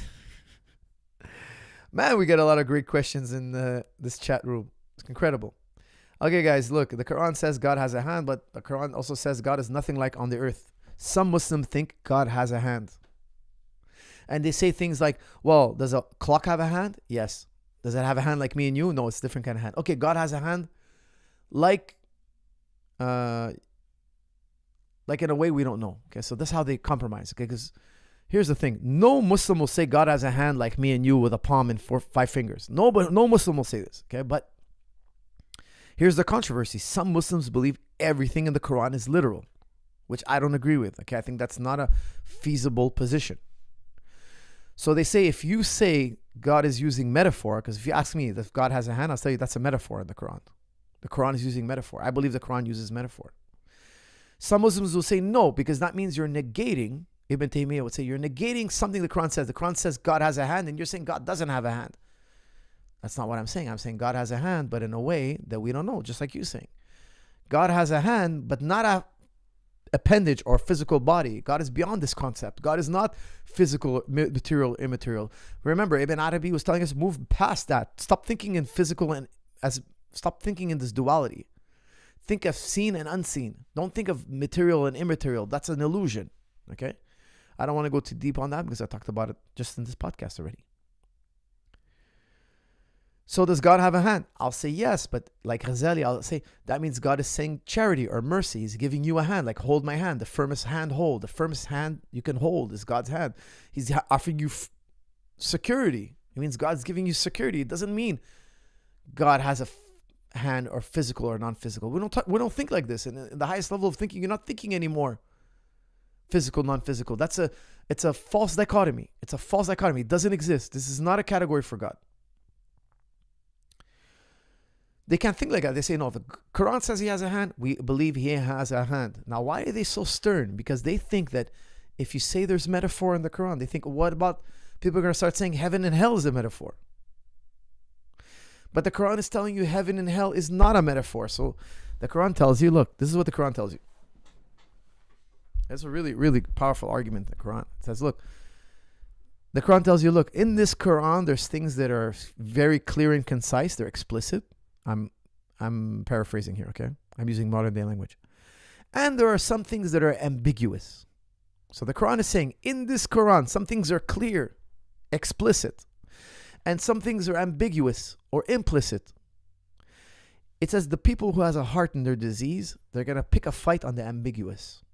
Man, we get a lot of great questions in this chat room. It's incredible. Okay, guys, look. The Quran says God has a hand, but the Quran also says God is nothing like on the earth. Some Muslims think God has a hand. And they say things like, well, does a clock have a hand? Yes. Does it have a hand like me and you? No, it's a different kind of hand. Okay, God has a hand like in a way we don't know. Okay, so that's how they compromise. Okay, because here's the thing. No Muslim will say God has a hand like me and you with a palm and 5 fingers. No Muslim will say this. Okay, but here's the controversy. Some Muslims believe everything in the Quran is literal, which I don't agree with. Okay, I think that's not a feasible position. So they say if you say God is using metaphor, because if you ask me if God has a hand, I'll tell you that's a metaphor in the Quran. The Quran is using metaphor. I believe the Quran uses metaphor. Some Muslims will say no, because that means you're negating. Ibn Taymiyyah would say you're negating something the Quran says. The Quran says God has a hand, and you're saying God doesn't have a hand. That's not what I'm saying. I'm saying God has a hand, but in a way that we don't know, just like you're saying. God has a hand, but not a appendage or physical body. God is beyond this concept. God is not physical, material, immaterial. Remember, Ibn Arabi was telling us move past that. Stop thinking in physical and stop thinking in this duality. Think of seen and unseen. Don't think of material and immaterial. That's an illusion. Okay? I don't want to go too deep on that because I talked about it just in this podcast already. So does God have a hand? I'll say yes, but like Ghazali, I'll say that means God is saying charity or mercy. He's giving you a hand, like hold my hand. The firmest hand hold. The firmest hand you can hold is God's hand. He's offering you security. It means God's giving you security. It doesn't mean God has a hand or physical or non-physical. We don't think like this. And in the highest level of thinking, you're not thinking anymore physical, non-physical. It's a false dichotomy. It's a false dichotomy. It doesn't exist. This is not a category for God. They can't think like that. They say, no, the Quran says he has a hand. We believe he has a hand. Now, why are they so stern? Because they think that if you say there's metaphor in the Quran, they think, what about people are going to start saying heaven and hell is a metaphor? But the Quran is telling you heaven and hell is not a metaphor. So the Quran tells you, look, this is what the Quran tells you. That's a really, really powerful argument in the Quran. It says, look, the Quran tells you, look, in this Quran, there's things that are very clear and concise. They're explicit. I'm paraphrasing here, okay? I'm using modern day language. And there are some things that are ambiguous. So the Quran is saying, in this Quran, some things are clear, explicit, and some things are ambiguous or implicit. It says the people who has a heart in their disease, they're going to pick a fight on the ambiguous.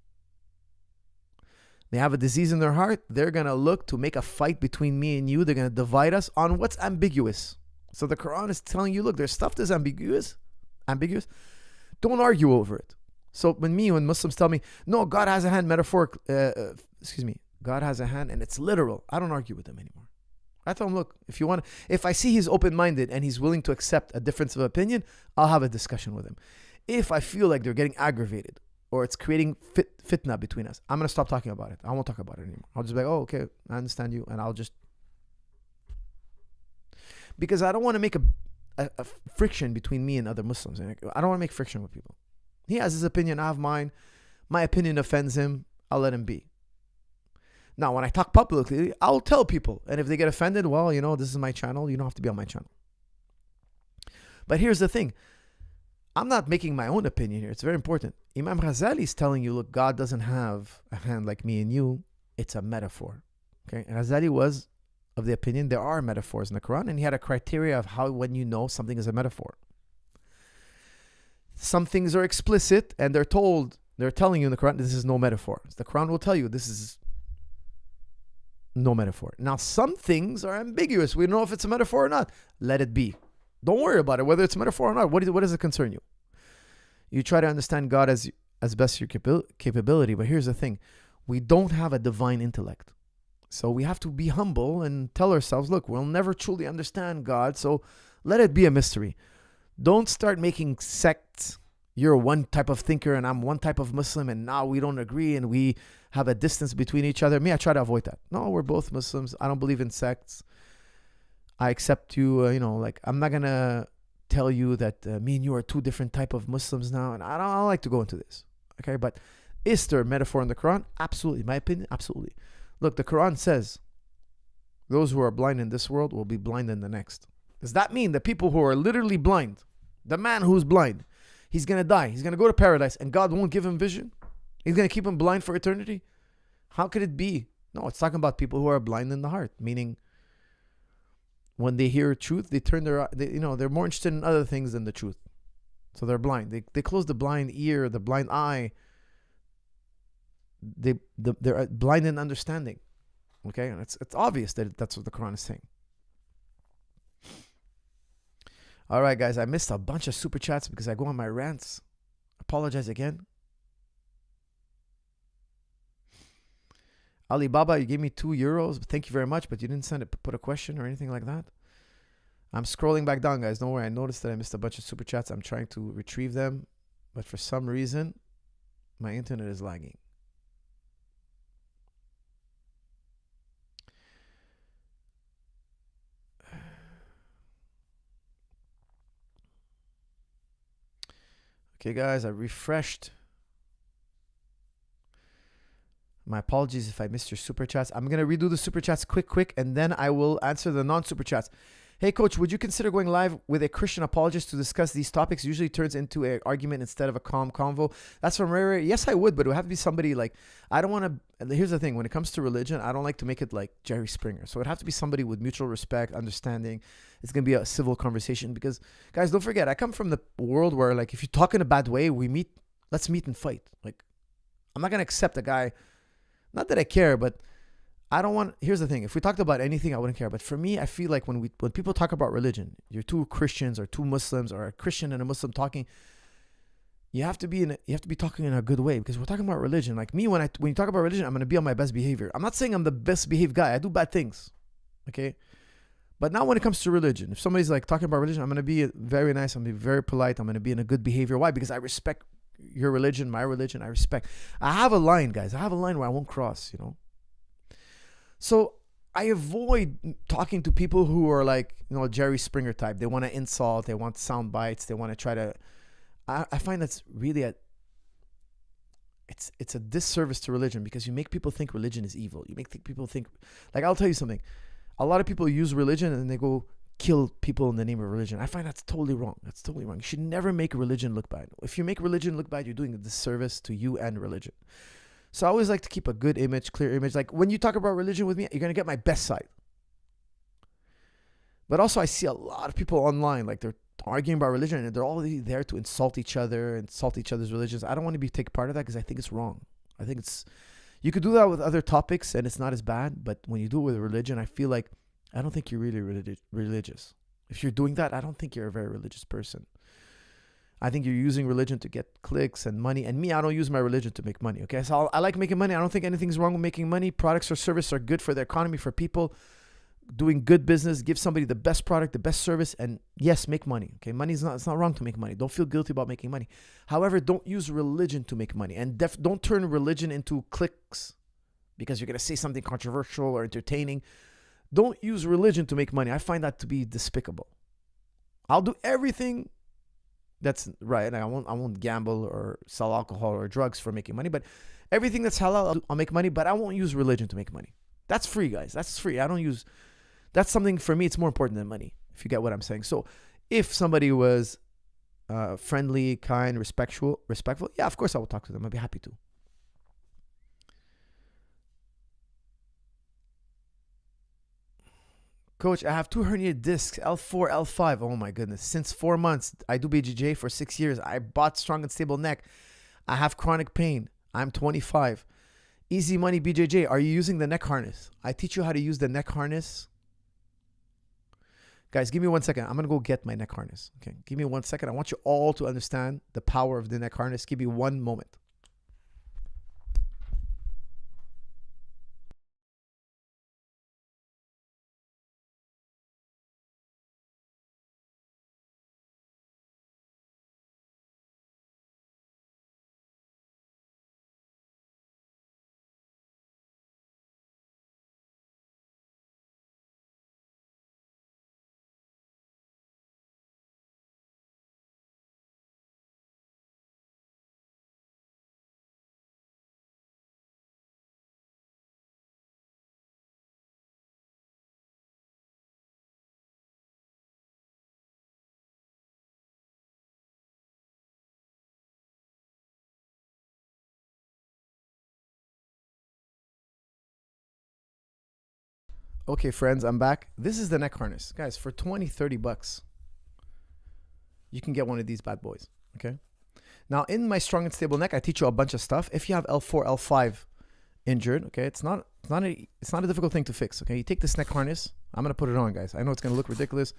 They have a disease in their heart, they're going to look to make a fight between me and you. They're going to divide us on what's ambiguous. So the Quran is telling you, look, there's stuff that's ambiguous. Don't argue over it. So when Muslims tell me, no, God has a hand, God has a hand and it's literal, I don't argue with them anymore. I tell them, look, if I see he's open-minded and he's willing to accept a difference of opinion, I'll have a discussion with him. If I feel like they're getting aggravated or it's creating fitna between us, I'm going to stop talking about it. I won't talk about it anymore. I'll just be like, oh, okay, I understand you. And I'll just, because I don't want to make a friction between me and other Muslims. I don't want to make friction with people. He has his opinion, I have mine. My opinion offends him, I'll let him be. Now, when I talk publicly, I'll tell people. And if they get offended, well, this is my channel. You don't have to be on my channel. But here's the thing. I'm not making my own opinion here. It's very important. Imam Ghazali is telling you, look, God doesn't have a hand like me and you. It's a metaphor. Okay? And Ghazali was of the opinion there are metaphors in the Quran, and he had a criteria of how when you know something is a metaphor. Some things are explicit, and they're telling you in the Quran, this is no metaphor. The Quran will tell you this is no metaphor. Now, some things are ambiguous. We don't know if it's a metaphor or not. Let it be. Don't worry about it, whether it's a metaphor or not. What does it concern you? You try to understand God as best your capability, but here's the thing. We don't have a divine intellect. So we have to be humble and tell ourselves, look, we'll never truly understand God, so let it be a mystery. Don't start making sects. You're one type of thinker and I'm one type of Muslim, and now we don't agree and we have a distance between each other. Me, I try to avoid that. No, we're both Muslims. I don't believe in sects. I accept you, I'm not going to tell you that me and you are two different type of Muslims now, and I don't like to go into this. Okay, but is there a metaphor in the Quran? Absolutely. My opinion, absolutely. Look, the Quran says those who are blind in this world will be blind in the next. Does that mean that people who are literally blind, the man who's blind, he's going to die, he's going to go to paradise, and God won't give him vision? He's going to keep him blind for eternity? How could it be? No, it's talking about people who are blind in the heart, meaning when they hear truth, they turn they're more interested in other things than the truth. So they're blind. They close the blind ear, the blind eye. They're blind in understanding. Okay, and it's obvious that that's what the Quran is saying. All right, guys, I missed a bunch of super chats because I go on my rants. Apologize again. Alibaba, you gave me €2. Thank you very much, but you didn't put a question or anything like that. I'm scrolling back down, guys. Don't worry. I noticed that I missed a bunch of super chats. I'm trying to retrieve them, but for some reason, my internet is lagging. Okay, guys, I refreshed. My apologies if I missed your super chats. I'm going to redo the super chats quick, and then I will answer the non-super chats. Hey, Coach, would you consider going live with a Christian apologist to discuss these topics? Usually turns into an argument instead of a calm convo. That's from Rare. Yes, I would, but it would have to be somebody like, I don't want to, here's the thing. When it comes to religion, I don't like to make it like Jerry Springer. So it would have to be somebody with mutual respect, understanding. It's going to be a civil conversation because, guys, don't forget, I come from the world where, like, if you talk in a bad way, let's meet and fight. Like, I'm not going to accept a guy. Not that I care, but I don't want. Here's the thing: if we talked about anything, I wouldn't care. But for me, I feel like when people talk about religion, you're two Christians or two Muslims or a Christian and a Muslim talking. You have to be talking in a good way because we're talking about religion. Like me, when you talk about religion, I'm gonna be on my best behavior. I'm not saying I'm the best behaved guy. I do bad things, okay. But now when it comes to religion, if somebody's like talking about religion, I'm gonna be very nice. I'm gonna be very polite. I'm gonna be in a good behavior. Why? Because I respect your religion, my religion, I respect. I have a line, guys. I have a line where I won't cross, So I avoid talking to people who are like, Jerry Springer type. They want to insult. They want sound bites. They want to try to. I find that's really it's a disservice to religion because you make people think religion is evil. You make people think, like, I'll tell you something. A lot of people use religion and they go kill people in the name of religion. I find that's totally wrong. That's totally wrong. You should never make religion look bad. If you make religion look bad, you're doing a disservice to you and religion. So I always like to keep a good image, clear image. Like when you talk about religion with me, you're going to get my best side. But also I see a lot of people online, like they're arguing about religion and they're all there to insult each other, insult each other's religions. I don't want to take part of that because I think it's wrong. I think you could do that with other topics and it's not as bad. But when you do it with religion, I feel like I don't think you're really religious. If you're doing that, I don't think you're a very religious person. I think you're using religion to get clicks and money. And me, I don't use my religion to make money. Okay, so I like making money. I don't think anything's wrong with making money. Products or service are good for the economy, for people doing good business. Give somebody the best product, the best service, and yes, make money. Okay, it's not wrong to make money. Don't feel guilty about making money. However, don't use religion to make money, and don't turn religion into clicks because you're gonna say something controversial or entertaining. Don't use religion to make money. I find that to be despicable. I'll do everything that's right. I won't gamble or sell alcohol or drugs for making money, but everything that's halal, I'll make money, but I won't use religion to make money. That's free, guys. That's free. That's something for me. It's more important than money, if you get what I'm saying. So if somebody was friendly, kind, respectful, yeah, of course I will talk to them. I'd be happy to. Coach, I have 2 herniated discs, L4, L5. Oh my goodness. Since 4 months, I do BJJ for 6 years. I bought strong and stable neck. I have chronic pain. I'm 25. Easy money BJJ. Are you using the neck harness? I teach you how to use the neck harness. Guys, give me 1 second. I'm going to go get my neck harness. Okay. Give me 1 second. I want you all to understand the power of the neck harness. Give me 1 moment. Okay, friends, I'm back. This is the neck harness. Guys, for 20, 30 bucks, you can get one of these bad boys, okay? Now, in my Strong and Stable Neck, I teach you a bunch of stuff. If you have L4, L5 injured, okay, it's not a difficult thing to fix, okay? You take this neck harness. I'm going to put it on, guys. I know it's going to look ridiculous,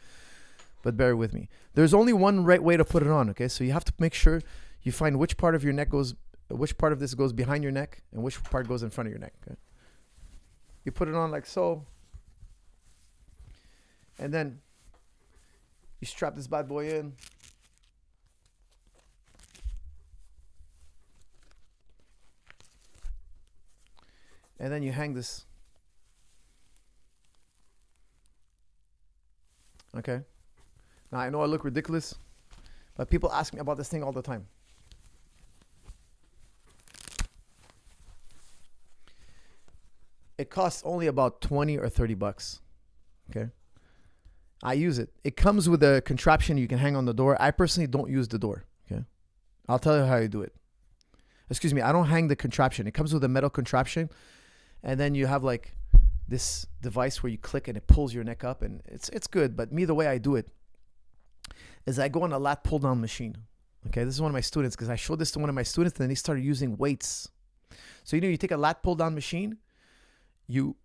but bear with me. There's only one right way to put it on, okay? So you have to make sure you find which part of your neck goes, which part of this goes behind your neck and which part goes in front of your neck, okay? You put it on like so. And then you strap this bad boy in. And then you hang this. Okay. Now I know I look ridiculous, but people ask me about this thing all the time. It costs only about 20 or 30 bucks. Okay. I use it. It comes with a contraption you can hang on the door. I personally don't use the door. Okay. I'll tell you how you do it. Excuse me. I don't hang the contraption. It comes with a metal contraption. And then you have like this device where you click and it pulls your neck up, and it's good. But me, the way I do it is I go on a lat pull down machine. Okay. This is one of my students, because I showed this to one of my students and then he started using weights. So, you take a lat pull down machine. You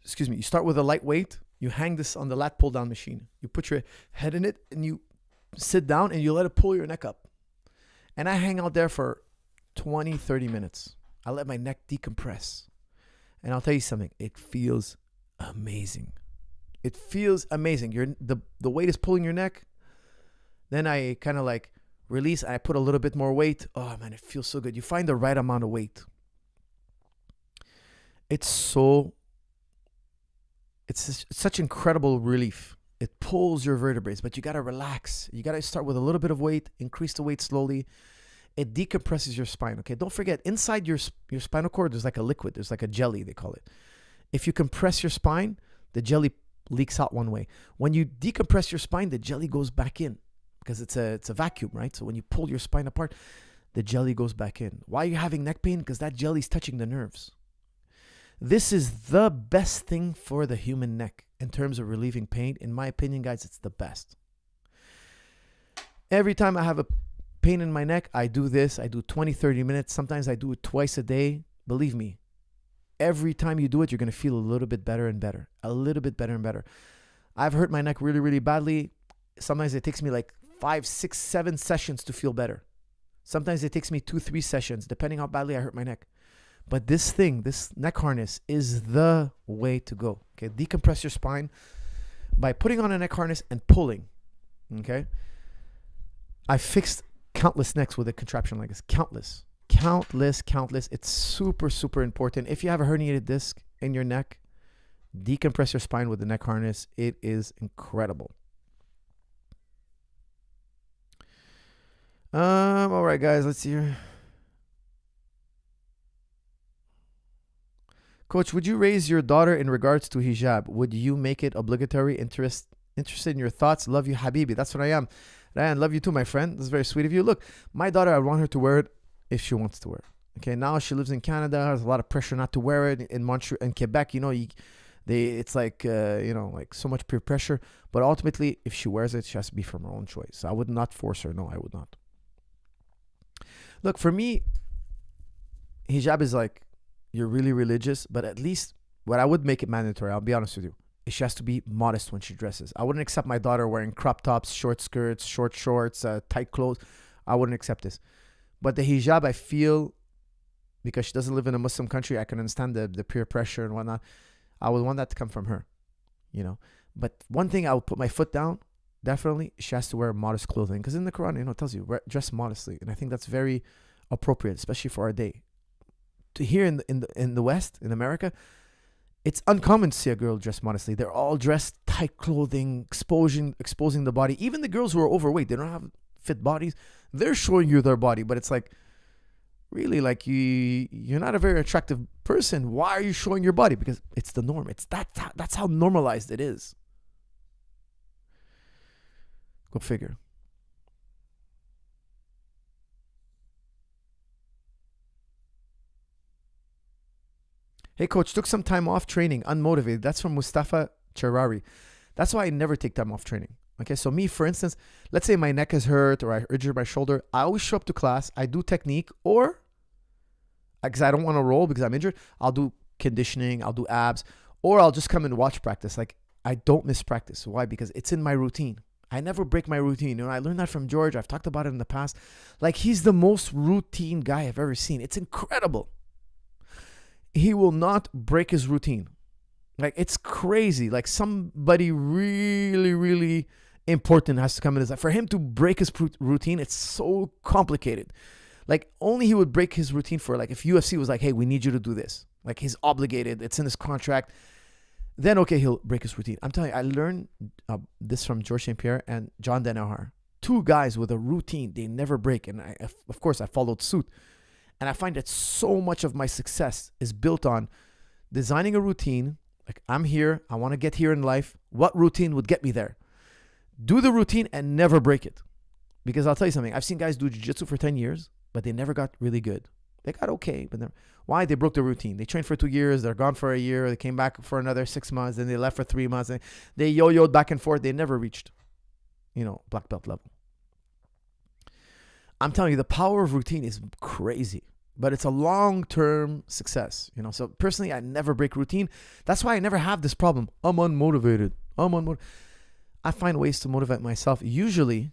start with a light weight. You hang this on the lat pull down machine. You put your head in it and you sit down and you let it pull your neck up. And I hang out there for 20, 30 minutes. I let my neck decompress. And I'll tell you something. It feels amazing. It feels amazing. The weight is pulling your neck. Then I kind of like release. I put a little bit more weight. Oh man, it feels so good. You find the right amount of weight. It's such incredible relief. It pulls your vertebrae, but you got to relax. You got to start with a little bit of weight, increase the weight slowly. It decompresses your spine, okay? Don't forget, inside your spinal cord, there's like a liquid. There's like a jelly, they call it. If you compress your spine, the jelly leaks out one way. When you decompress your spine, the jelly goes back in, because it's a vacuum, right? So when you pull your spine apart, the jelly goes back in. Why are you having neck pain? Because that jelly is touching the nerves. This is the best thing for the human neck in terms of relieving pain. In my opinion, guys, it's the best. Every time I have a pain in my neck, I do this. I do 20, 30 minutes. Sometimes I do it twice a day. Believe me, every time you do it, you're going to feel a little bit better and better. A little bit better and better. I've hurt my neck really, really badly. Sometimes it takes me like 5, 6, 7 sessions to feel better. Sometimes it takes me 2, 3 sessions, depending how badly I hurt my neck. But this neck harness is the way to go. Okay, decompress your spine by putting on a neck harness and pulling. Okay, I fixed countless necks with a contraption like this. Countless. It's super, super important. If you have a herniated disc in your neck, decompress your spine with the neck harness. It is incredible. All right, guys, let's see here. Coach, would you raise your daughter in regards to hijab? Would you make it obligatory? Interested in your thoughts? Love you, Habibi. That's what I am. Ryan, love you too, my friend. This is very sweet of you. Look, my daughter, I want her to wear it if she wants to wear it. Okay, now she lives in Canada. There's a lot of pressure not to wear it. In Montreal and Quebec, it's like like so much peer pressure. But ultimately, if she wears it, she has to be from her own choice. So I would not force her. No, I would not. Look, for me, hijab is like, you're really religious, but at least what I would make it mandatory, I'll be honest with you, is she has to be modest when she dresses. I wouldn't accept my daughter wearing crop tops, short skirts, short shorts, tight clothes. I wouldn't accept this. But the hijab, I feel, because she doesn't live in a Muslim country, I can understand the peer pressure and whatnot. I would want that to come from her, But one thing I would put my foot down, definitely, she has to wear modest clothing. Because in the Quran, it tells you, dress modestly. And I think that's very appropriate, especially for our day. To here in the West, in America, it's uncommon to see a girl dressed modestly. They're all dressed tight clothing, exposing the body. Even the girls who are overweight, they don't have fit bodies. They're showing you their body, but it's like, really, like you're not a very attractive person. Why are you showing your body? Because it's the norm. That's how normalized it is. Go figure. Hey, coach, took some time off training, unmotivated. That's from Mustafa Cherari. That's why I never take time off training. Okay, so me, for instance, let's say my neck is hurt or I injured my shoulder. I always show up to class. I do technique, or because I don't want to roll because I'm injured, I'll do conditioning, I'll do abs, or I'll just come and watch practice. Like, I don't miss practice. Why? Because it's in my routine. I never break my routine. You know, I learned that from George. I've talked about it in the past. Like, he's the most routine guy I've ever seen. It's incredible. He will not break his routine. Like, it's crazy. Like, somebody really, really important has to come in his life. For him to break his routine, it's so complicated. Like, only he would break his routine for, like, if UFC was like, hey, we need you to do this. Like, he's obligated. It's in his contract. Then, okay, he'll break his routine. I'm telling you, I learned this from George St. Pierre and John Danaher. Two guys with a routine they never break. And, of course, I followed suit. And I find that so much of my success is built on designing a routine. Like, I'm here. I want to get here in life. What routine would get me there? Do the routine and never break it. Because I'll tell you something. I've seen guys do jiu-jitsu for 10 years, but they never got really good. They got okay, but why? They broke the routine. They trained for 2 years. They're gone for a year. They came back for another 6 months. Then they left for 3 months. And they yo-yoed back and forth. They never reached, black belt level. I'm telling you, the power of routine is crazy, but it's a long-term success. So personally, I never break routine. That's why I never have this problem. I'm unmotivated. I find ways to motivate myself. Usually,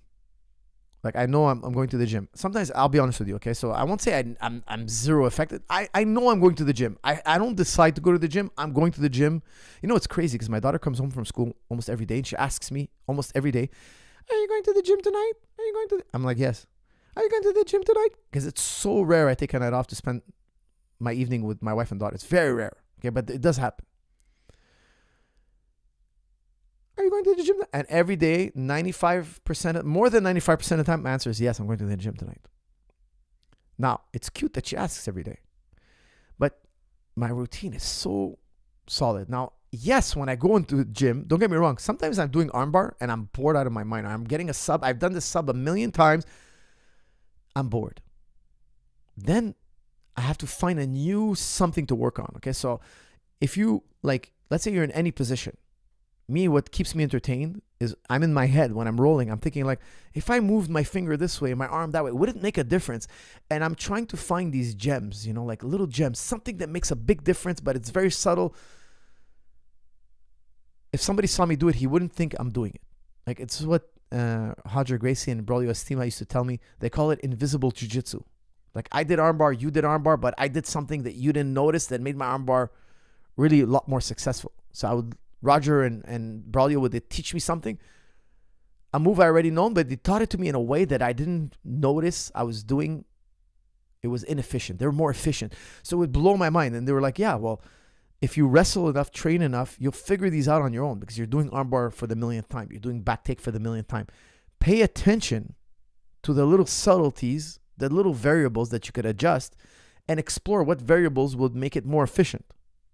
like, I know I'm going to the gym. Sometimes I'll be honest with you, okay? So I won't say I'm zero affected. I know I'm going to the gym. I don't decide to go to the gym. I'm going to the gym. It's crazy because my daughter comes home from school almost every day and she asks me almost every day, are you going to the gym tonight? Are you going to I'm like, yes. Are you going to the gym tonight? Because it's so rare I take a night off to spend my evening with my wife and daughter. It's very rare, okay? But it does happen. Are you going to the gym? And every day, more than 95% of the time, my answer is yes, I'm going to the gym tonight. Now, it's cute that she asks every day. But my routine is so solid. Now, yes, when I go into the gym, don't get me wrong, sometimes I'm doing armbar and I'm bored out of my mind. I'm getting a sub. I've done this sub 1,000,000 times. I'm bored. Then I have to find a new something to work on. Okay, so if you, like, let's say you're in any position. What keeps me entertained is I'm in my head when I'm rolling. I'm thinking, like, if I moved my finger this way, my arm that way, would it make a difference? And I'm trying to find these gems, like little gems, something that makes a big difference, but it's very subtle. If somebody saw me do it, he wouldn't think I'm doing it. Like, it's what Roger Gracie and Braulio Estima used to tell me. They call it invisible jiu-jitsu. Like, I did armbar, you did armbar, but I did something that you didn't notice that made my armbar really a lot more successful. So Roger and Braulio would teach me something, a move I already known, but they taught it to me in a way that I didn't notice I was doing. It was inefficient. They were more efficient. So it would blow my mind. And they were like, yeah, well, if you wrestle enough, train enough, you'll figure these out on your own because you're doing armbar for the 1,000,000th time. You're doing back take for the 1,000,000th time. Pay attention to the little subtleties, the little variables that you could adjust, and explore what variables would make it more efficient.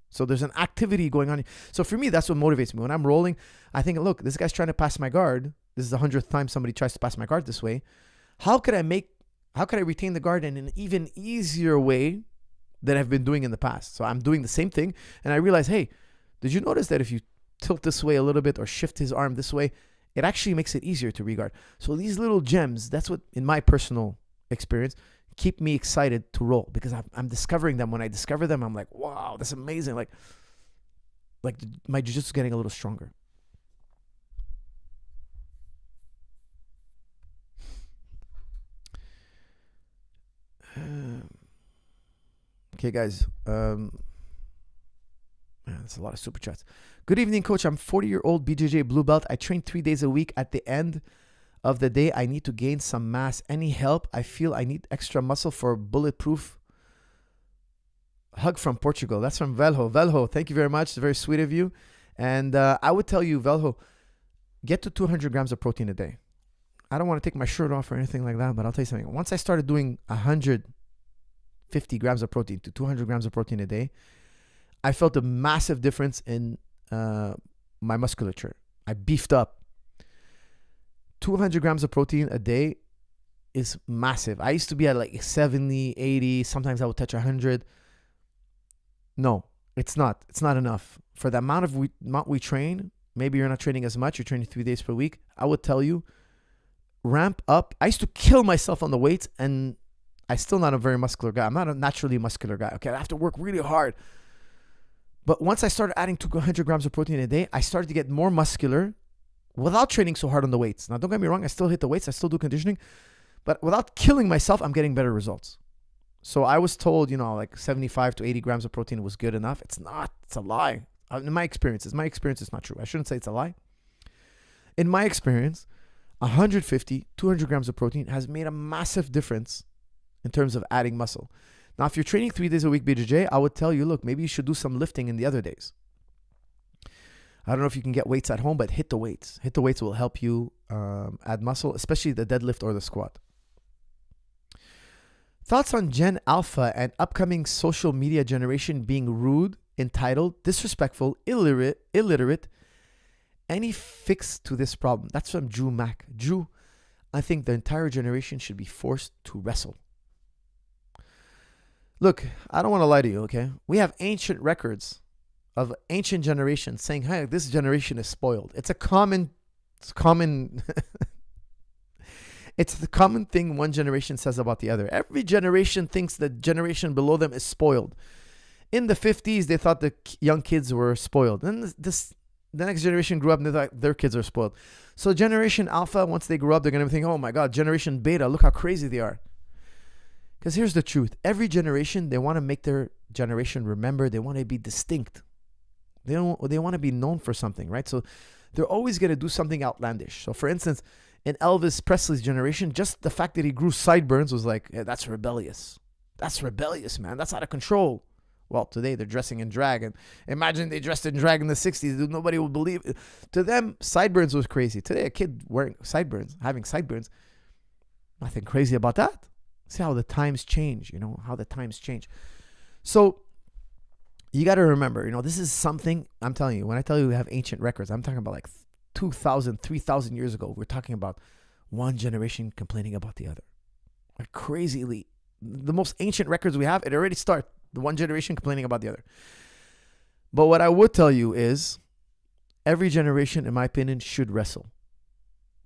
So there's an activity going on. So for me, that's what motivates me. When I'm rolling, I think, look, this guy's trying to pass my guard. This is the 100th time somebody tries to pass my guard this way. How could I retain the guard in an even easier way than I've been doing in the past? So I'm doing the same thing. And I realize, hey, did you notice that if you tilt this way a little bit or shift his arm this way, it actually makes it easier to regard. So these little gems, that's what, in my personal experience, keep me excited to roll because I'm discovering them. When I discover them, I'm like, wow, that's amazing. Like my jiu-jitsu is getting a little stronger. Okay, guys. That's a lot of super chats. Good evening, coach. I'm 40-year-old BJJ blue belt. I train 3 days a week. At the end of the day, I need to gain some mass. Any help? I feel I need extra muscle for bulletproof. Hug from Portugal. That's from Velho. Velho, thank you very much. It's very sweet of you. And I would tell you, Velho, get to 200 grams of protein a day. I don't want to take my shirt off or anything like that, but I'll tell you something. Once I started doing 150 grams of protein to 200 grams of protein a day, I felt a massive difference in my musculature. I beefed up. 200 grams of protein a day is massive. I used to be at like 70, 80. Sometimes I would touch 100. No, It's not enough. For the amount we train, maybe you're not training as much, you're training 3 days per week. I would tell you, ramp up. I used to kill myself on the weights, and I'm still not a very muscular guy. I'm not a naturally muscular guy. Okay, I have to work really hard. But once I started adding 200 grams of protein a day, I started to get more muscular without training so hard on the weights. Now, don't get me wrong, I still hit the weights, I still do conditioning, but without killing myself, I'm getting better results. So I was told, like 75 to 80 grams of protein was good enough. It's not. It's a lie. In my experience, it's not true. I shouldn't say it's a lie. In my experience, 150, 200 grams of protein has made a massive difference in terms of adding muscle. Now, if you're training 3 days a week BJJ, I would tell you, look, maybe you should do some lifting in the other days. I don't know if you can get weights at home, but hit the weights. Hit the weights will help you add muscle, especially the deadlift or the squat. Thoughts on Gen Alpha and upcoming social media generation being rude, entitled, disrespectful, illiterate. Any fix to this problem? That's from Drew Mack. Drew, I think the entire generation should be forced to wrestle. Look, I don't want to lie to you, okay? We have ancient records of ancient generations saying, hey, this generation is spoiled. It's the common thing one generation says about the other. Every generation thinks the generation below them is spoiled. In the 50s, they thought the young kids were spoiled. Then the next generation grew up and they thought their kids are spoiled. So Generation Alpha, once they grow up, they're going to think, oh my God, Generation Beta, look how crazy they are. Because here's the truth. Every generation, they want to make their generation remember. They want to be distinct. They want to be known for something, right? So they're always going to do something outlandish. So for instance, in Elvis Presley's generation, just the fact that he grew sideburns was like, yeah, that's rebellious. That's rebellious, man. That's out of control. Well, today they're dressing in drag. And imagine they dressed in drag in the 60s. Nobody would believe it. To them, sideburns was crazy. Today, a kid wearing sideburns, having sideburns, nothing crazy about that. See how the times change, how the times change. So you got to remember, this is something, I'm telling you, when I tell you we have ancient records, I'm talking about like 2,000, 3,000 years ago. We're talking about one generation complaining about the other. Like crazily. The most ancient records we have, it already starts. The one generation complaining about the other. But what I would tell you is every generation, in my opinion, should wrestle.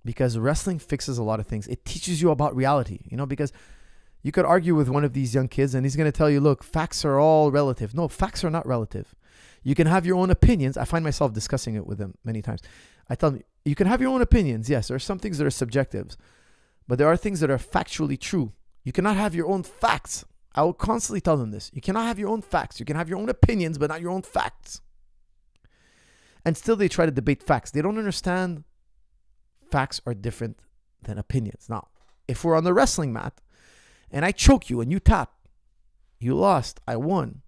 Because wrestling fixes a lot of things. It teaches you about reality, because you could argue with one of these young kids and he's going to tell you, look, facts are all relative. No, facts are not relative. You can have your own opinions. I find myself discussing it with them many times. I tell them, you can have your own opinions. Yes, there are some things that are subjective, but there are things that are factually true. You cannot have your own facts. I will constantly tell them this. You cannot have your own facts. You can have your own opinions, but not your own facts. And still they try to debate facts. They don't understand facts are different than opinions. Now, if we're on the wrestling mat and I choke you and you tap, you lost, I won.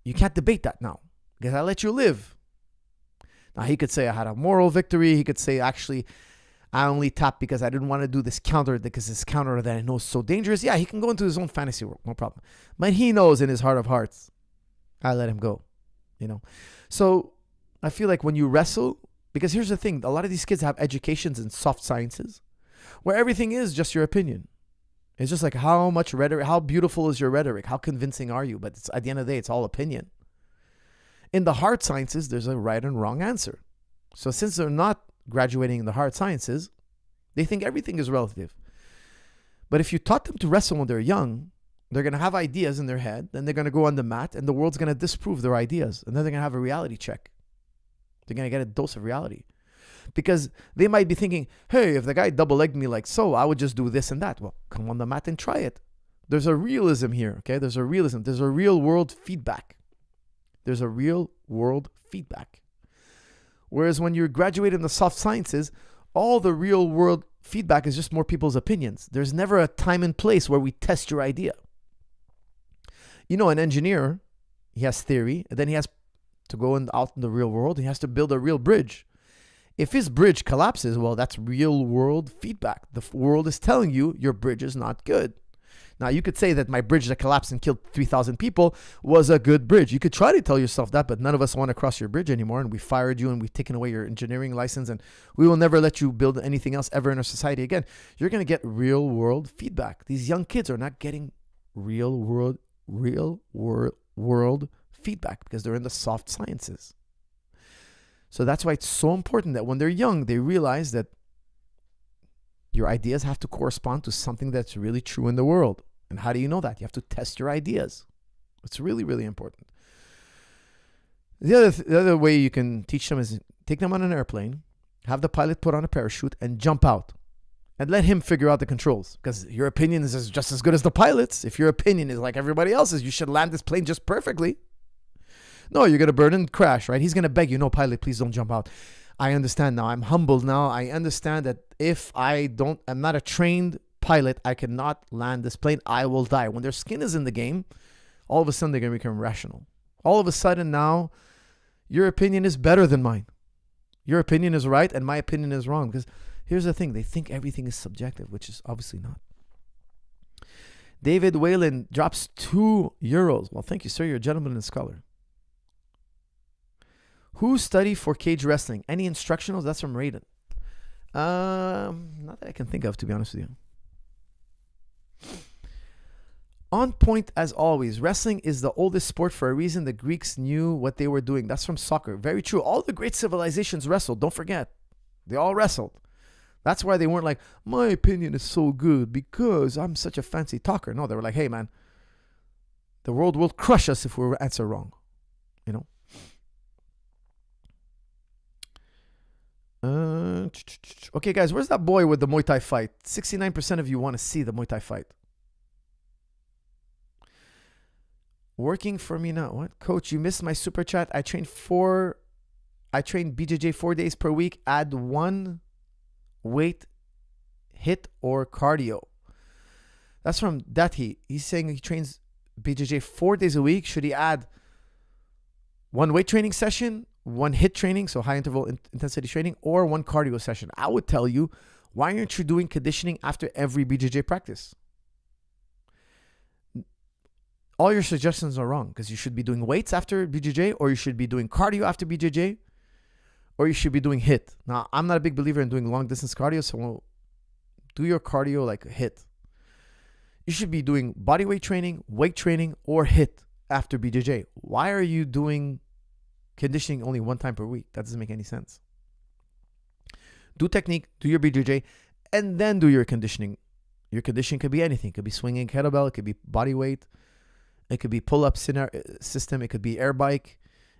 You can't debate that now because I let you live. Now, he could say I had a moral victory. He could say, actually, I only tapped because I didn't want to do this counter because this counter that I know is so dangerous. Yeah, he can go into his own fantasy world, no problem. But he knows in his heart of hearts, I let him go, So I feel like when you wrestle, because here's the thing, a lot of these kids have educations in soft sciences where everything is just your opinion. It's just like how much rhetoric, how beautiful is your rhetoric? How convincing are you? But at the end of the day, it's all opinion. In the hard sciences, there's a right and wrong answer. So since they're not graduating in the hard sciences, they think everything is relative. But if you taught them to wrestle when they're young, they're going to have ideas in their head, then they're going to go on the mat, and the world's going to disprove their ideas. And then they're going to have a reality check. They're going to get a dose of reality. Because they might be thinking, hey, if the guy double-legged me like so, I would just do this and that. Well, come on the mat and try it. There's a realism here, okay? There's a realism. There's a real-world feedback. There's a real-world feedback. Whereas when you graduate in the soft sciences, all the real-world feedback is just more people's opinions. There's never a time and place where we test your idea. An engineer, he has theory, and then he has to go out in the real world. He has to build a real bridge. If his bridge collapses, well, that's real-world feedback. The world is telling you your bridge is not good. Now, you could say that my bridge that collapsed and killed 3,000 people was a good bridge. You could try to tell yourself that, but none of us want to cross your bridge anymore, and we fired you, and we've taken away your engineering license, and we will never let you build anything else ever in our society again. You're going to get real-world feedback. These young kids are not getting real-world feedback because they're in the soft sciences. So that's why it's so important that when they're young, they realize that your ideas have to correspond to something that's really true in the world. And how do you know that? You have to test your ideas. It's really, really important. The other way you can teach them is take them on an airplane, have the pilot put on a parachute and jump out. And let him figure out the controls. Because your opinion is just as good as the pilot's. If your opinion is like everybody else's, you should land this plane just perfectly. No, you're going to burn and crash, right? He's going to beg you, no, pilot, please don't jump out. I understand now. I'm humbled now. I understand that if I'm not a trained pilot, I cannot land this plane. I will die. When their skin is in the game, all of a sudden they're going to become rational. All of a sudden now, your opinion is better than mine. Your opinion is right and my opinion is wrong. Because here's the thing. They think everything is subjective, which is obviously not. David Whalen drops €2. Well, thank you, sir. You're a gentleman and scholar. Who study for cage wrestling? Any instructionals? That's from Raiden. Not that I can think of, to be honest with you. On point as always. Wrestling is the oldest sport for a reason. The Greeks knew what they were doing. That's from soccer. Very true. All the great civilizations wrestled. Don't forget. They all wrestled. That's why they weren't like, my opinion is so good because I'm such a fancy talker. No, they were like, hey, man, the world will crush us if we answer wrong. You know? Okay, guys, where's that boy with the Muay Thai fight? 69% of you want to see the Muay Thai fight. Working for me now. What? Coach, you missed my super chat. I train BJJ 4 days per week. Add one weight, hit, or cardio. That's from Dati. He's saying he trains BJJ 4 days a week. Should he add one weight training session, one hit training, so high interval intensity training, or one cardio session? I would tell you, why aren't you doing conditioning after every BJJ practice? All your suggestions are wrong because you should be doing weights after BJJ, or you should be doing cardio after BJJ, or you should be doing hit. Now, I'm not a big believer in doing long distance cardio, so do your cardio like a hit. You should be doing body weight training, or hit after BJJ. Why are you doing conditioning only one time per week? That doesn't make any sense. Do technique, do your BJJ, and then do your conditioning. Your conditioning could be anything. It could be swinging kettlebell, it could be body weight, it could be pull-up system, it could be air bike,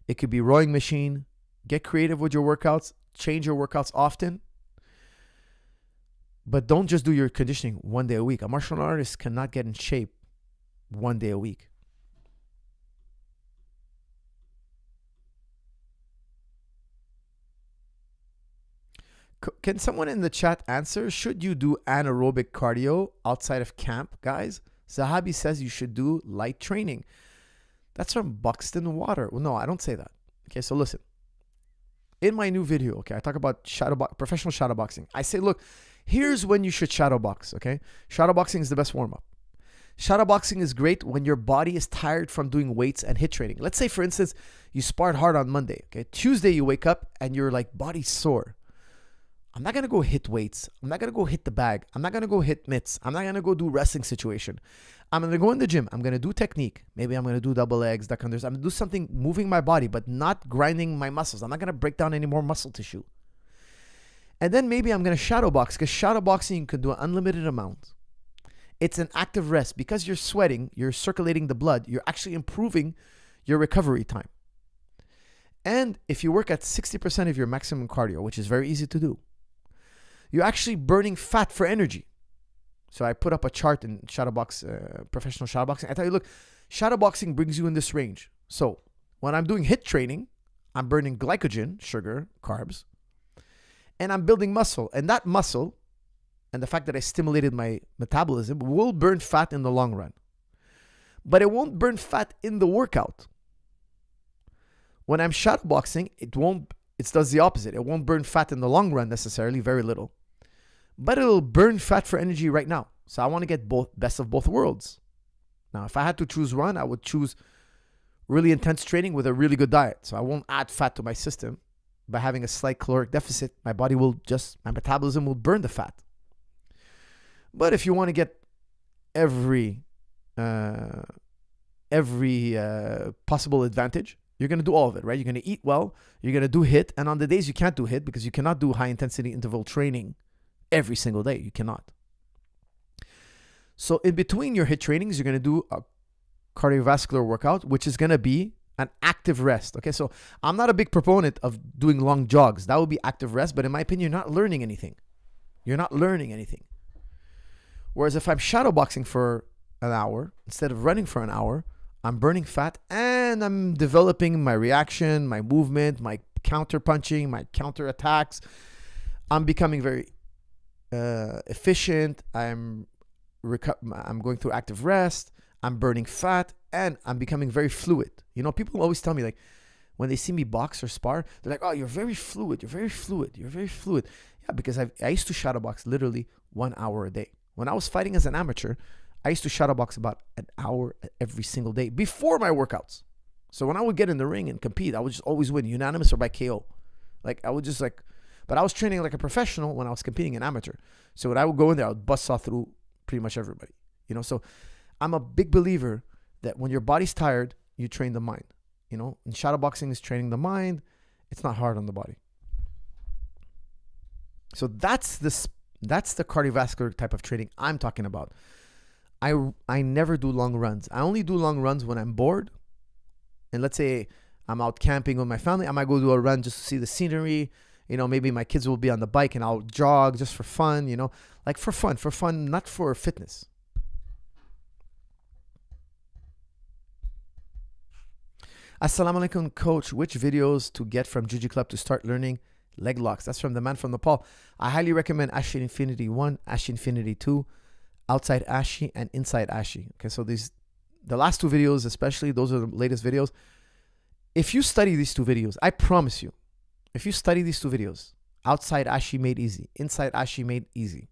it could be rowing machine. Get creative with your workouts. Change your workouts often. But don't just do your conditioning 1 day a week. A martial artist cannot get in shape 1 day a week. Can someone in the chat answer? Should you do anaerobic cardio outside of camp, guys? Zahabi says you should do light training. That's from Buxton Water. Well, no, I don't say that. Okay, so listen. In my new video, okay, I talk about professional shadowboxing. I say, look, here's when you should shadowbox, okay? Shadowboxing is the best warm-up. Shadowboxing is great when your body is tired from doing weights and hit training. Let's say, for instance, you sparred hard on Monday, okay? Tuesday, you wake up and you're like body sore. I'm not going to go hit weights. I'm not going to go hit the bag. I'm not going to go hit mitts. I'm not going to go do wrestling situation. I'm going to go in the gym. I'm going to do technique. Maybe I'm going to do double legs, duck unders. I'm going to do something moving my body, but not grinding my muscles. I'm not going to break down any more muscle tissue. And then maybe I'm going to shadow box, because shadow boxing you can do an unlimited amount. It's an active rest. Because you're sweating, you're circulating the blood, you're actually improving your recovery time. And if you work at 60% of your maximum cardio, which is very easy to do, you're actually burning fat for energy. So I put up a chart in professional shadowboxing. I tell you, look, shadowboxing brings you in this range. So when I'm doing hit training, I'm burning glycogen, sugar, carbs, and I'm building muscle. And that muscle, and the fact that I stimulated my metabolism, will burn fat in the long run. But it won't burn fat in the workout. When I'm shadowboxing, it does the opposite. It won't burn fat in the long run necessarily, very little. But it'll burn fat for energy right now. So I want to get best of both worlds. Now, if I had to choose one, I would choose really intense training with a really good diet. So I won't add fat to my system. By having a slight caloric deficit, my metabolism will burn the fat. But if you want to get every every possible advantage. You're going to do all of it, right? You're going to eat well. You're going to do HIIT. And on the days you can't do HIIT, because you cannot do high intensity interval training every single day. You cannot. So in between your HIIT trainings, you're going to do a cardiovascular workout, which is going to be an active rest. Okay, so I'm not a big proponent of doing long jogs. That would be active rest. But in my opinion, you're not learning anything. You're not learning anything. Whereas if I'm shadowboxing for an hour, instead of running for an hour, I'm burning fat and I'm developing my reaction, my movement, my counter punching, my counter attacks. I'm becoming very efficient. I'm going through active rest. I'm burning fat and I'm becoming very fluid. You know, people always tell me, like, when they see me box or spar, they're like, oh, you're very fluid. You're very fluid. You're very fluid. Yeah, because I used to shadowbox literally 1 hour a day. When I was fighting as an amateur, I used to shadowbox about an hour every single day before my workouts. So when I would get in the ring and compete, I would just always win, unanimous or by KO. Like, I would just but I was training like a professional when I was competing in amateur. So when I would go in there, I would buzzsaw through pretty much everybody. You know, so I'm a big believer that when your body's tired, you train the mind. You know, and shadowboxing is training the mind. It's not hard on the body. So that's the cardiovascular type of training I'm talking about. I never do long runs. I only do long runs when I'm bored. And let's say I'm out camping with my family. I might go do a run just to see the scenery. You know, maybe my kids will be on the bike and I'll jog just for fun, you know, like for fun, not for fitness. Assalamu alaikum, coach. Which videos to get from Jiu-Jitsu Club to start learning leg locks? That's from the man from Nepal. I highly recommend Ashi Infinity 1, Ashi Infinity 2, Outside Ashi, and Inside Ashi. Okay, so the last two videos especially, those are the latest videos. If you study these two videos, I promise you, if you study these two videos, Outside Ashi made easy, Inside Ashi made easy,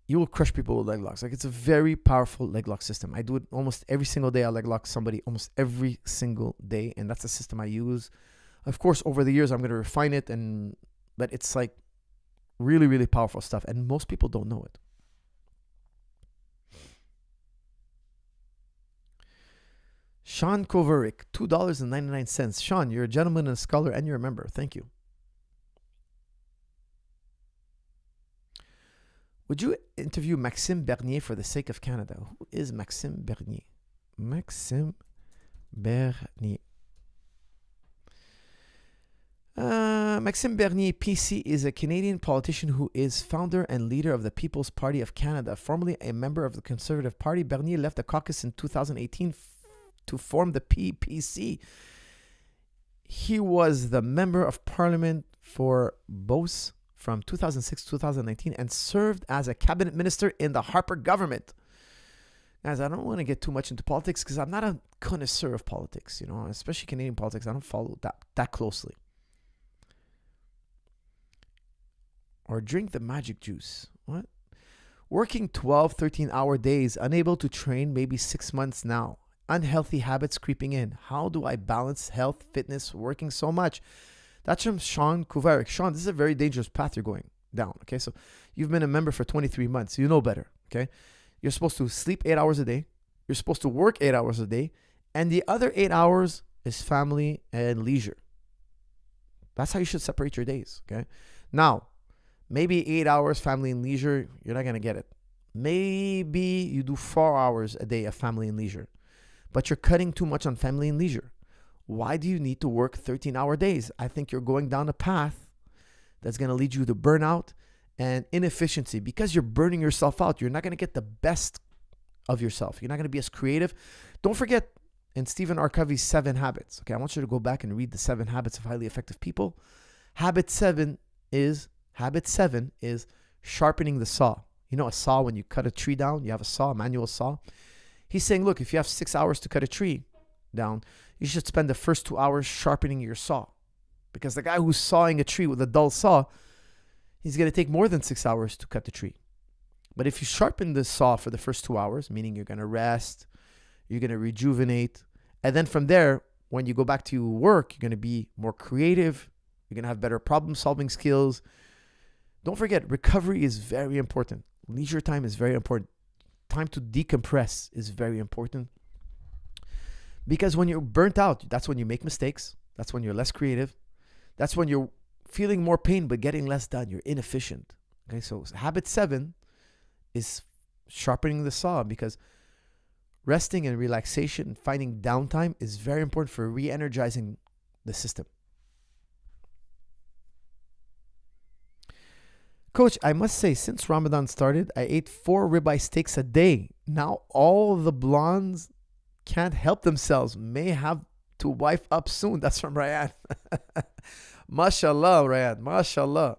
you will crush people with leg locks. Like, it's a very powerful leg lock system. I do it almost every single day. I leg lock somebody almost every single day, and that's the system I use. Of course, over the years, I'm going to refine it, but it's like really, really powerful stuff, and most people don't know it. Sean Koverick, $2.99. Sean, you're a gentleman and a scholar, and you're a member. Thank you. Would you interview Maxime Bernier for the sake of Canada? Who is Maxime Bernier? Maxime Bernier. Maxime Bernier, PC, is a Canadian politician who is founder and leader of the People's Party of Canada. Formerly a member of the Conservative Party, Bernier left the caucus in 2018 to form the PPC. He was the Member of Parliament for Beauce from 2006 to 2019 and served as a cabinet minister in the Harper government. Guys, I don't want to get too much into politics because I'm not a connoisseur of politics, you know, especially Canadian politics. I don't follow that closely. Or drink the magic juice. What? Working 12, 13-hour days, unable to train, maybe 6 months now. Unhealthy habits creeping in. How do I balance health, fitness, working so much? That's from Sean Kuvarik. Sean, this is a very dangerous path you're going down. Okay, so you've been a member for 23 months. You know better. Okay, you're supposed to sleep 8 hours a day. You're supposed to work 8 hours a day. And the other 8 hours is family and leisure. That's how you should separate your days. Okay, now, maybe 8 hours family and leisure, you're not going to get it. Maybe you do 4 hours a day of family and leisure, but you're cutting too much on family and leisure. Why do you need to work 13-hour days? I think you're going down a path that's going to lead you to burnout and inefficiency because you're burning yourself out. You're not going to get the best of yourself. You're not going to be as creative. Don't forget in Stephen R. Covey's 7 Habits. Okay, I want you to go back and read the 7 Habits of Highly Effective People. Habit 7 is sharpening the saw. You know, a saw, when you cut a tree down, you have a saw, a manual saw. He's saying, look, if you have 6 hours to cut a tree down, you should spend the first 2 hours sharpening your saw. Because the guy who's sawing a tree with a dull saw, he's going to take more than 6 hours to cut the tree. But if you sharpen the saw for the first 2 hours, meaning you're going to rest, you're going to rejuvenate, and then from there, when you go back to work, you're going to be more creative, you're going to have better problem-solving skills. Don't forget, recovery is very important. Leisure time is very important. time to decompress is very important. Because when you're burnt out, that's when you make mistakes. That's when you're less creative. That's when you're feeling more pain but getting less done. You're inefficient. Okay, so habit 7 is sharpening the saw, because resting and relaxation, finding downtime is very important for re-energizing the system. Coach, I must say, since Ramadan started, I ate 4 ribeye steaks a day. Now all the blondes can't help themselves. May have to wife up soon. That's from Ryan. Mashallah, Ryan. Mashallah.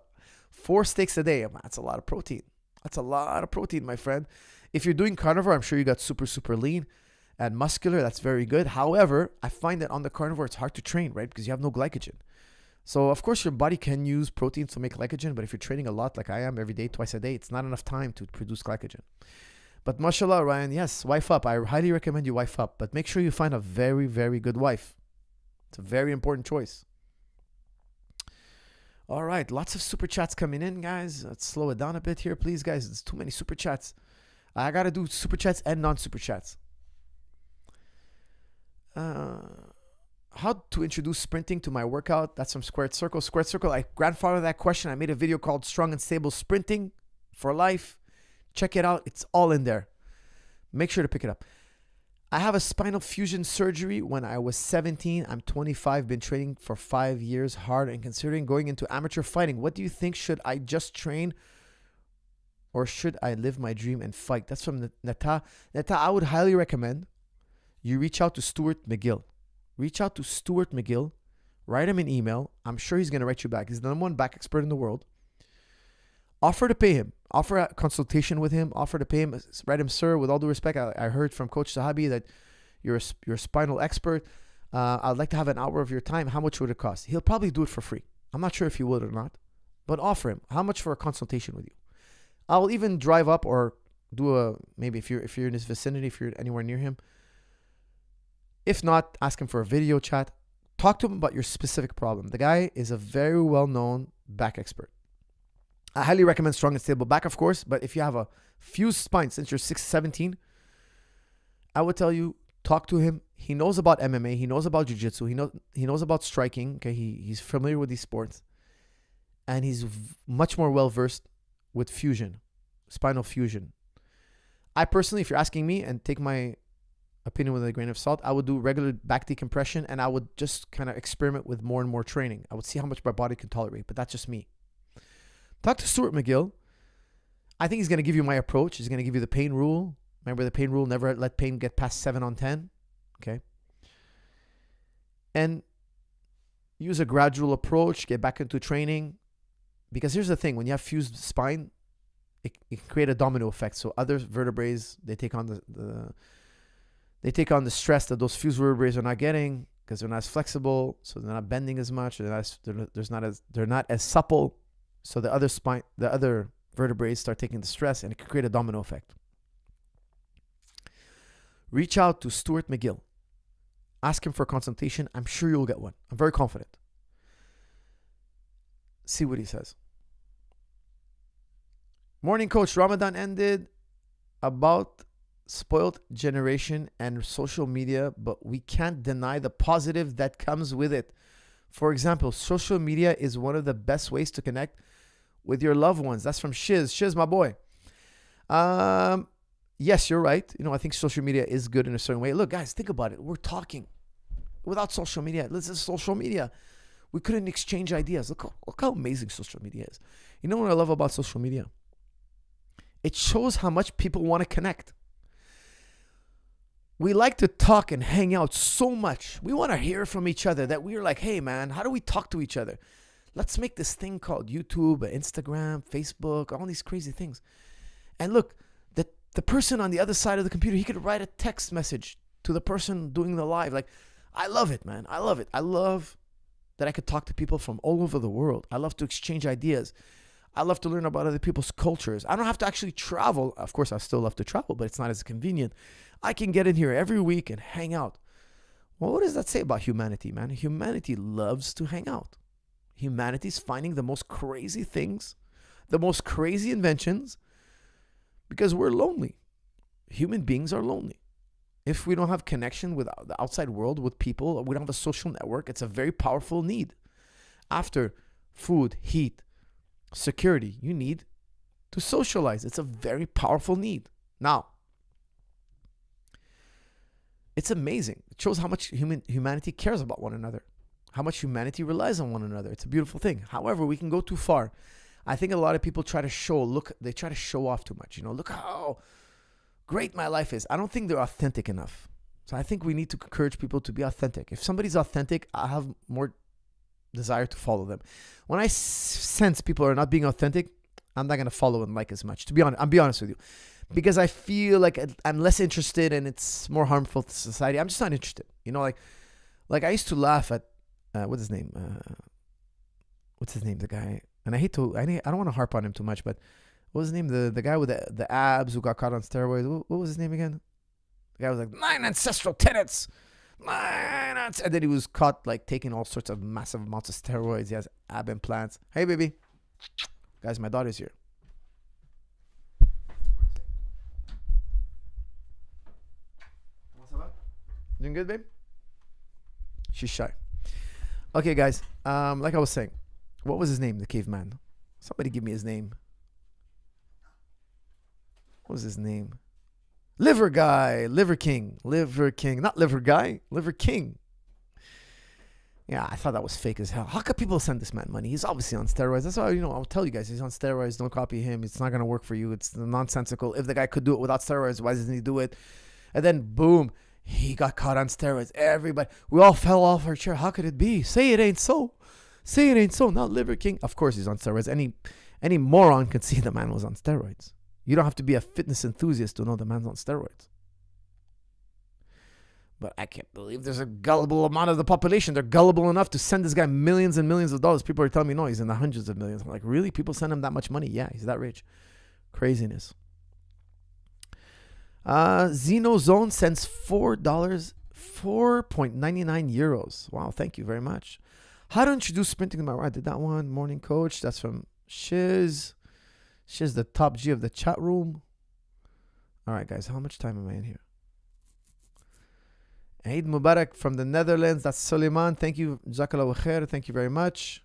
4 steaks a day. That's a lot of protein. That's a lot of protein, my friend. If you're doing carnivore, I'm sure you got super, super lean and muscular. That's very good. However, I find that on the carnivore, it's hard to train, right? Because you have no glycogen. So, of course, your body can use protein to make glycogen. But if you're training a lot like I am every day, twice a day, it's not enough time to produce glycogen. But mashallah, Ryan, yes, wife up. I highly recommend you wife up. But make sure you find a very, very good wife. It's a very important choice. All right, lots of super chats coming in, guys. Let's slow it down a bit here, please, guys. There's too many super chats. I got to do super chats and non-super chats. How to introduce sprinting to my workout? That's from Squared Circle. Squared Circle, I grandfathered that question. I made a video called Strong and Stable Sprinting for Life. Check it out. It's all in there. Make sure to pick it up. I have a spinal fusion surgery when I was 17. I'm 25. Been training for 5 years hard and considering going into amateur fighting. What do you think? Should I just train or should I live my dream and fight? That's from Neta. Neta, I would highly recommend you reach out to Stuart McGill. Reach out to Stuart McGill. Write him an email. I'm sure he's going to write you back. He's the #1 back expert in the world. Offer to pay him. Offer a consultation with him. Offer to pay him. Write him, sir, with all due respect, I heard from Coach Zahabi that you're a spinal expert. I'd like to have an hour of your time. How much would it cost? He'll probably do it for free. I'm not sure if he would or not. But offer him. How much for a consultation with you? I'll even drive up or do maybe if you're in his vicinity, if you're anywhere near him. If not, ask him for a video chat. Talk to him about your specific problem. The guy is a very well-known back expert. I highly recommend Strong and Stable Back, of course, but if you have a fused spine since you're 17, I would tell you, talk to him. He knows about MMA. He knows about jiu-jitsu. He knows about striking. Okay, he's familiar with these sports. And he's much more well-versed with fusion, spinal fusion. I personally, if you're asking me, and take my opinion with a grain of salt, I would do regular back decompression and I would just kind of experiment with more and more training. I would see how much my body can tolerate, but that's just me. Talk to Stuart McGill. I think he's going to give you my approach. He's going to give you the pain rule. Remember the pain rule, never let pain get past 7 on 10. Okay. And use a gradual approach, get back into training. Because here's the thing, when you have fused spine, it can create a domino effect. So other vertebrae, they take on the stress that those fused vertebrae are not getting because they're not as flexible, so they're not bending as much. They're not as supple. So the other vertebrae start taking the stress, and it can create a domino effect. Reach out to Stuart McGill. Ask him for a consultation. I'm sure you'll get one. I'm very confident. See what he says. Morning, Coach. Ramadan ended. About spoiled generation and social media, but we can't deny the positive that comes with it. For example, social media is one of the best ways to connect with your loved ones. That's from Shiz. Shiz, my boy. Yes, you're right. I think social media is good in a certain way. Look, guys, think about it. We're talking. Without social media, this is social media. We couldn't exchange ideas. Look how amazing social media is. You know what I love about social media? It shows how much people want to connect. We like to talk and hang out so much. We want to hear from each other that we're like, hey, man, how do we talk to each other? Let's make this thing called YouTube, Instagram, Facebook, all these crazy things. And look, the person on the other side of the computer, he could write a text message to the person doing the live. Like, I love it, man. I love it. I love that I could talk to people from all over the world. I love to exchange ideas. I love to learn about other people's cultures. I don't have to actually travel. Of course, I still love to travel, but it's not as convenient. I can get in here every week and hang out. Well, what does that say about humanity, man? Humanity loves to hang out. Humanity's finding the most crazy things, the most crazy inventions, because we're lonely. human beings are lonely. If we don't have connection with the outside world, with people, we don't have a social network, it's a very powerful need. After food, heat, security, you need to socialize. It's a very powerful need. Now, it's amazing. It shows how much humanity cares about one another, how much humanity relies on one another. It's a beautiful thing. However, we can go too far. I think a lot of people try to show off too much. Look how great my life is. I don't think they're authentic enough. So I think we need to encourage people to be authentic. If somebody's authentic, I have more desire to follow them. When I sense people are not being authentic, I'm not going to follow and like as much. To be honest, I'll be honest with you. Because I feel like I'm less interested and it's more harmful to society. I'm just not interested. Like I used to laugh at, what's his name? The guy. And I don't want to harp on him too much, but what was his name? The guy with the abs who got caught on steroids. What was his name again? The guy was like, 9 ancestral tenets. And then he was caught like taking all sorts of massive amounts of steroids. He has ab implants. Hey, baby. Guys, my daughter's here. Doing good, babe? She's shy. Okay, guys. Like I was saying, what was his name? The caveman. Somebody give me his name. What was his name? Liver guy. Liver king. Liver king. Not liver guy. Liver king. Yeah, I thought that was fake as hell. How could people send this man money? He's obviously on steroids. That's why, I'll tell you guys, he's on steroids. Don't copy him. It's not going to work for you. It's nonsensical. If the guy could do it without steroids, why doesn't he do it? And then, boom, he got caught on steroids. Everybody, we all fell off our chair. How could it be? Say it ain't so. Say it ain't so. Not Liver King. Of course he's on steroids. Any moron could see the man was on steroids. You don't have to be a fitness enthusiast to know the man's on steroids. But I can't believe there's a gullible amount of the population. They're gullible enough to send this guy millions and millions of dollars. People are telling me, no, he's in the hundreds of millions. I'm like, really? People send him that much money? Yeah, he's that rich. Craziness. Xenozone sends $4, 4.99 euros. Wow, thank you very much. How to introduce sprinting to my right? I did that one. Morning coach. That's from Shiz. Shiz, the top G of the chat room. All right, guys. How much time am I in here? Eid Mubarak from the Netherlands. That's Suleiman. Thank you. Jazakallah khair. Thank you very much.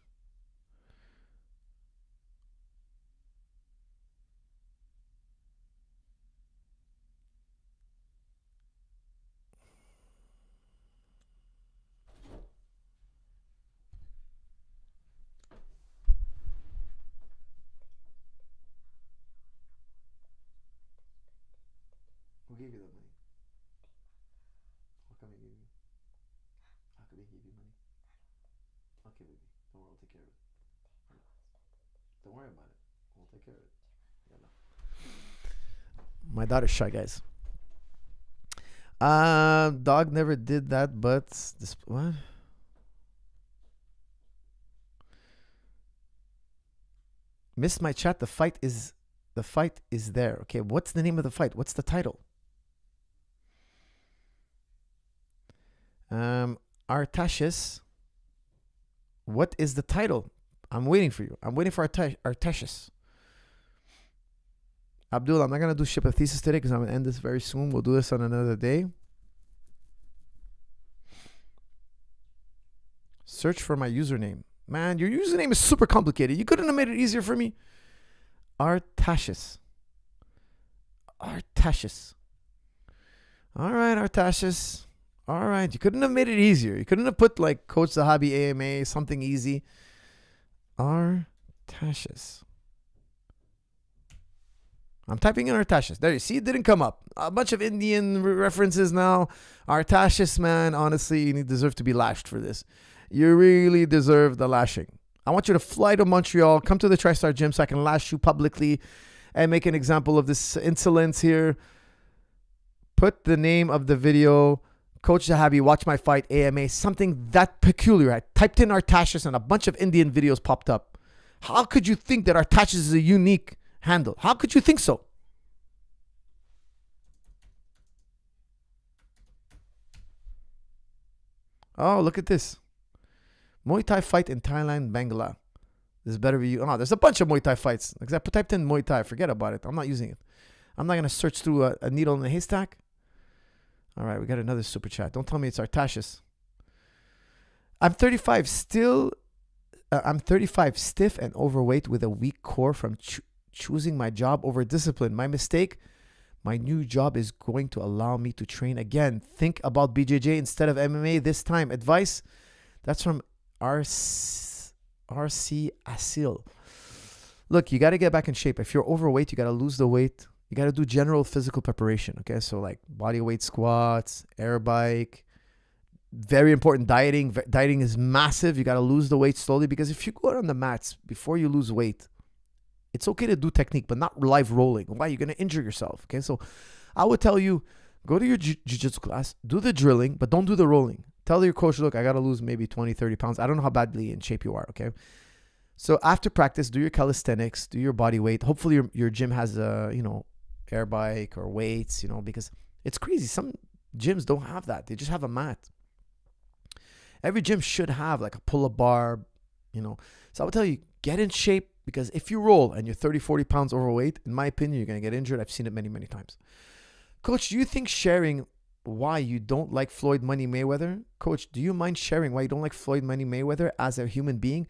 Who gave you the money? What can I give you? How could they give you money? Okay, baby. Don't worry, I'll take care of it. Don't worry about it. We'll take care of it. My daughter's shy, guys. Dog never did that, but this what? Missed my chat. The fight is there. Okay, what's the name of the fight? What's the title? Artashis. What is the title? I'm waiting for you. I'm waiting for Artashis. Abdul, I'm not going to do ship a thesis today because I'm going to end this very soon. We'll do this on another day. Search for my username. Man, your username is super complicated. You couldn't have made it easier for me. Artashis. Artashis. All right, Artashis. All right. You couldn't have made it easier. You couldn't have put like Coach Zahabi AMA, something easy. Artashis. I'm typing in Artashis. There you see, it didn't come up. A bunch of Indian references now. Artashis, man, honestly, you deserve to be lashed for this. You really deserve the lashing. I want you to fly to Montreal, come to the Tristar gym so I can lash you publicly and make an example of this insolence here. Put the name of the video, Coach Zahabi, watch my fight, AMA, something that peculiar. I typed in Artashis and a bunch of Indian videos popped up. How could you think that Artashis is a unique handle? How could you think so? Oh, look at this. Muay Thai fight in Thailand, Bangla. This better be you. Oh, no, there's a bunch of Muay Thai fights. Because I typed in Muay Thai. Forget about it. I'm not using it. I'm not going to search through a needle in a haystack. All right, we got another super chat. Don't tell me it's Artashis. I'm 35 stiff and overweight with a weak core from choosing my job over discipline. My mistake. My new job is going to allow me to train again. Think about BJJ instead of MMA this time. Advice? That's from RC Asil. Look, you got to get back in shape. If you're overweight, you got to lose the weight. You got to do general physical preparation. Okay, so like body weight squats, air bike. Very important, dieting. Dieting is massive. You got to lose the weight slowly, because if you go out on the mats before you lose weight, it's okay to do technique, but not live rolling. Why? You're going to injure yourself. Okay, so I would tell you, go to your jiu-jitsu class, do the drilling, but don't do the rolling. Tell your coach, look, I got to lose maybe 20, 30 pounds. I don't know how badly in shape you are, okay? So after practice, do your calisthenics, do your body weight. Hopefully your gym has a, air bike or weights, because it's crazy. Some gyms don't have that. They just have a mat. Every gym should have like a pull-up bar, So I would tell you, get in shape, because if you roll and you're 30, 40 pounds overweight, in my opinion, you're going to get injured. I've seen it many, many times. Coach, do you think sharing why you don't like Floyd Money Mayweather? Coach, do you mind sharing why you don't like Floyd Money Mayweather as a human being?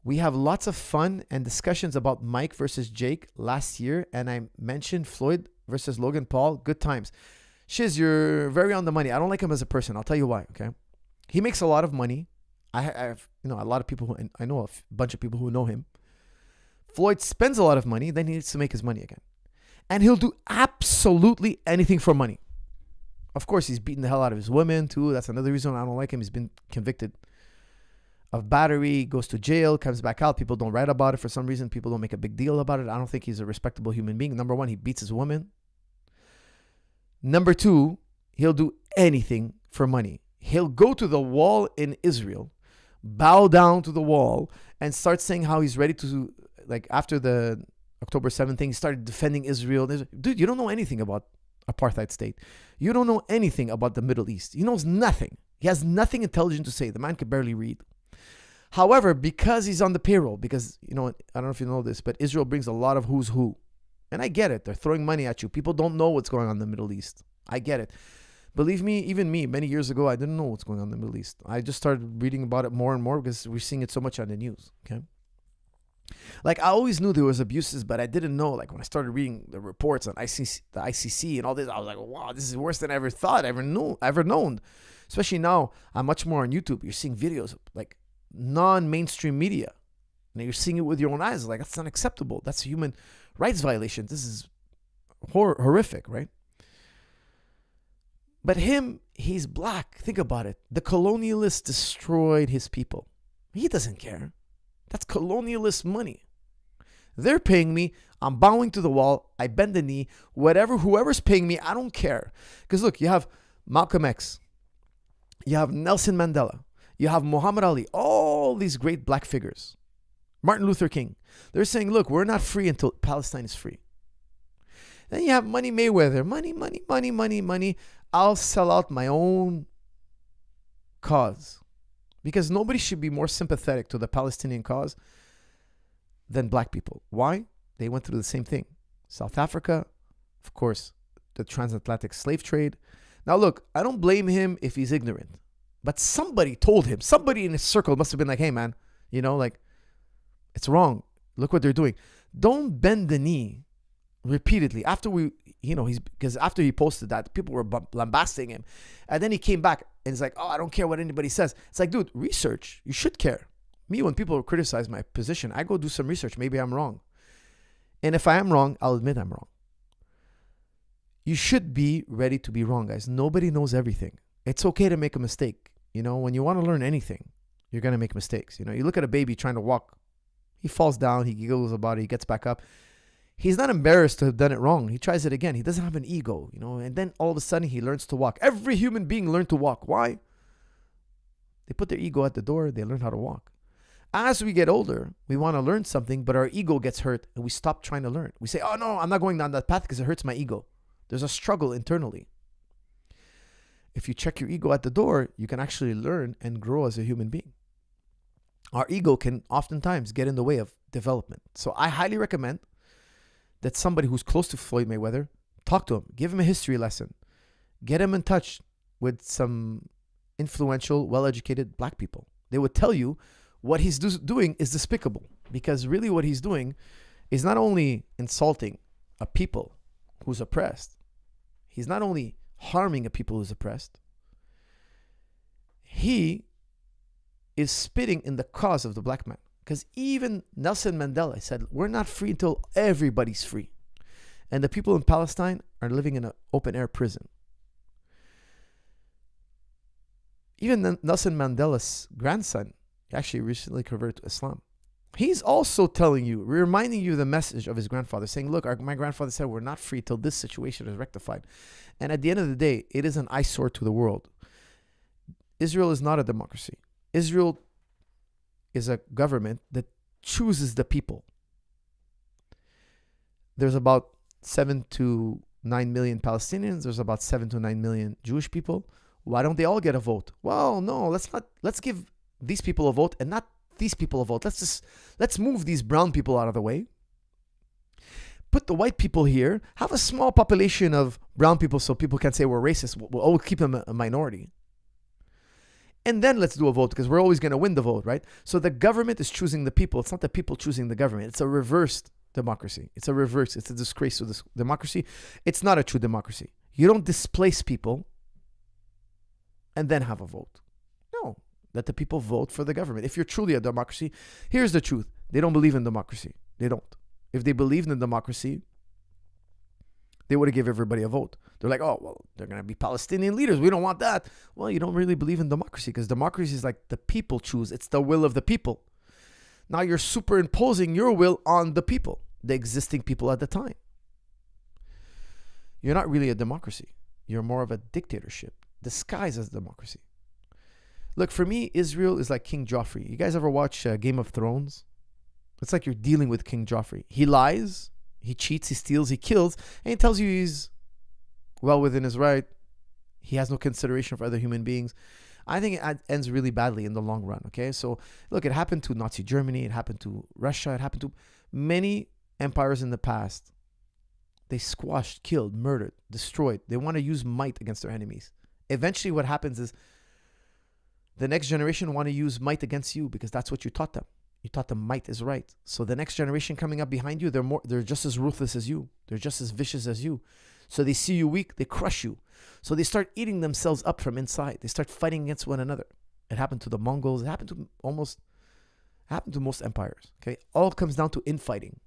We have lots of fun and discussions about Mike versus Jake last year, and I mentioned Floyd versus Logan Paul. Good times. Shiz, you're very on the money. I don't like him as a person. I'll tell you why, okay? He makes a lot of money. I have, a lot of people I know a bunch of people who know him. Floyd spends a lot of money, then he needs to make his money again. And he'll do absolutely anything for money. Of course, he's beating the hell out of his women too. That's another reason I don't like him. He's been convicted of battery, goes to jail, comes back out. People don't write about it for some reason. People don't make a big deal about it. I don't think he's a respectable human being. Number one, he beats his woman. Number two, he'll do anything for money. He'll go to the wall in Israel, bow down to the wall, and start saying how he's ready to, like after the October 7th thing, he started defending Israel. Dude, you don't know anything about apartheid state. You don't know anything about the Middle East. He knows nothing. He has nothing intelligent to say. The man could barely read. However, because he's on the payroll, because, I don't know if you know this, but Israel brings a lot of who's who. And I get it. They're throwing money at you. People don't know what's going on in the Middle East. I get it. Believe me, even me, many years ago, I didn't know what's going on in the Middle East. I just started reading about it more and more because we're seeing it so much on the news, okay? Like, I always knew there was abuses, but I didn't know, like, when I started reading the reports on the ICC and all this, I was like, wow, this is worse than I ever thought, ever known. Especially now, I'm much more on YouTube. You're seeing videos of, like, non-mainstream media. And you're seeing it with your own eyes. Like, that's unacceptable. That's a human rights violation. This is horrific, right? But he's black. Think about it. The colonialists destroyed his people. He doesn't care. That's colonialist money. They're paying me. I'm bowing to the wall. I bend the knee. Whoever's paying me, I don't care. Because look, you have Malcolm X. You have Nelson Mandela. You have Muhammad Ali. All these great black figures. Martin Luther King. They're saying, look, we're not free until Palestine is free. Then you have Money Mayweather. Money. I'll sell out my own cause. Because nobody should be more sympathetic to the Palestinian cause than black people. Why? They went through the same thing. South Africa, of course, the transatlantic slave trade. Now look, I don't blame him if he's ignorant. But somebody told him. Somebody in his circle must have been like, hey man, it's wrong. Look what they're doing. Don't bend the knee repeatedly. After after he posted that, people were lambasting him. And then he came back and he's like, oh, I don't care what anybody says. It's like, dude, research. You should care. Me, when people criticize my position, I go do some research. Maybe I'm wrong. And if I am wrong, I'll admit I'm wrong. You should be ready to be wrong, guys. Nobody knows everything. It's okay to make a mistake. When you want to learn anything, you're going to make mistakes. You look at a baby trying to walk. He falls down. He giggles about it. He gets back up. He's not embarrassed to have done it wrong. He tries it again. He doesn't have an ego, and then all of a sudden he learns to walk. Every human being learned to walk. Why? They put their ego at the door. They learn how to walk. As we get older, we want to learn something, but our ego gets hurt and we stop trying to learn. We say, oh no, I'm not going down that path because it hurts my ego. There's a struggle internally. If you check your ego at the door, you can actually learn and grow as a human being. Our ego can oftentimes get in the way of development. So I highly recommend that somebody who's close to Floyd Mayweather, talk to him, give him a history lesson, get him in touch with some influential, well-educated black people. They would tell you what he's doing is despicable, because really what he's doing is not only insulting a people who's oppressed, he's not only harming a people who's oppressed, he is spitting in the cause of the black man. Because even Nelson Mandela said, we're not free until everybody's free. And the people in Palestine are living in an open-air prison. Even Nelson Mandela's grandson actually recently converted to Islam. He's also telling you, reminding you the message of his grandfather, saying, look, my grandfather said we're not free till this situation is rectified. And at the end of the day, it is an eyesore to the world. Israel is not a democracy. Israel is a government that chooses the people. There's about 7 to 9 million Palestinians. There's about 7 to 9 million Jewish people. Why don't they all get a vote? Well, no, let's give these people a vote and not these people a vote. Let's move these brown people out of the way. Put the white people here. Have a small population of brown people so people can't say we're racist. We'll keep them a minority. And then let's do a vote, because we're always going to win the vote, right? So the government is choosing the people. It's not the people choosing the government. It's a reversed democracy. It's a disgrace to this democracy. It's not a true democracy. You don't displace people and then have a vote. No, let the people vote for the government. If you're truly a democracy, here's the truth. They don't believe in democracy. They don't. If they believed in democracy, they would have given everybody a vote. They're like, oh, well, they're going to be Palestinian leaders. We don't want that. Well, you don't really believe in democracy, because democracy is like the people choose. It's the will of the people. Now you're superimposing your will on the people, the existing people at the time. You're not really a democracy. You're more of a dictatorship disguised as democracy. Look, for me, Israel is like King Joffrey. You guys ever watch Game of Thrones? It's like you're dealing with King Joffrey. He lies, he cheats, he steals, he kills, and he tells you he's well within his right. He has no consideration for other human beings. I think it ends really badly in the long run, okay? So, look, it happened to Nazi Germany. It happened to Russia. It happened to many empires in the past. They squashed, killed, murdered, destroyed. They want to use might against their enemies. Eventually, what happens is the next generation want to use might against you, because that's what you taught them. You taught them might is right. So the next generation coming up behind you, they're just as ruthless as you. They're just as vicious as you. So they see you weak, they crush you. So they start eating themselves up from inside. They start fighting against one another. It happened to the Mongols. It happened to most empires. Okay, all comes down to infighting.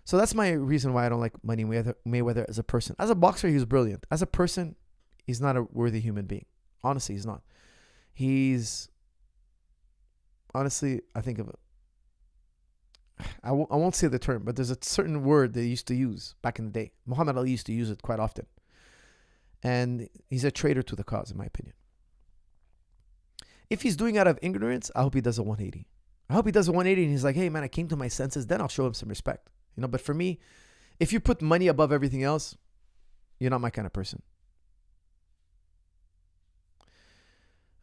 So that's my reason why I don't like Money Mayweather as a person. As a boxer, he was brilliant. As a person, he's not a worthy human being. Honestly, he's not. Honestly, I think of it. I won't say the term, but there's a certain word they used to use back in the day. Muhammad Ali used to use it quite often. And he's a traitor to the cause, in my opinion. If he's doing out of ignorance, I hope he does a 180. I hope he does a 180 and he's like, hey, man, I came to my senses. Then I'll show him some respect. But for me, if you put money above everything else, you're not my kind of person.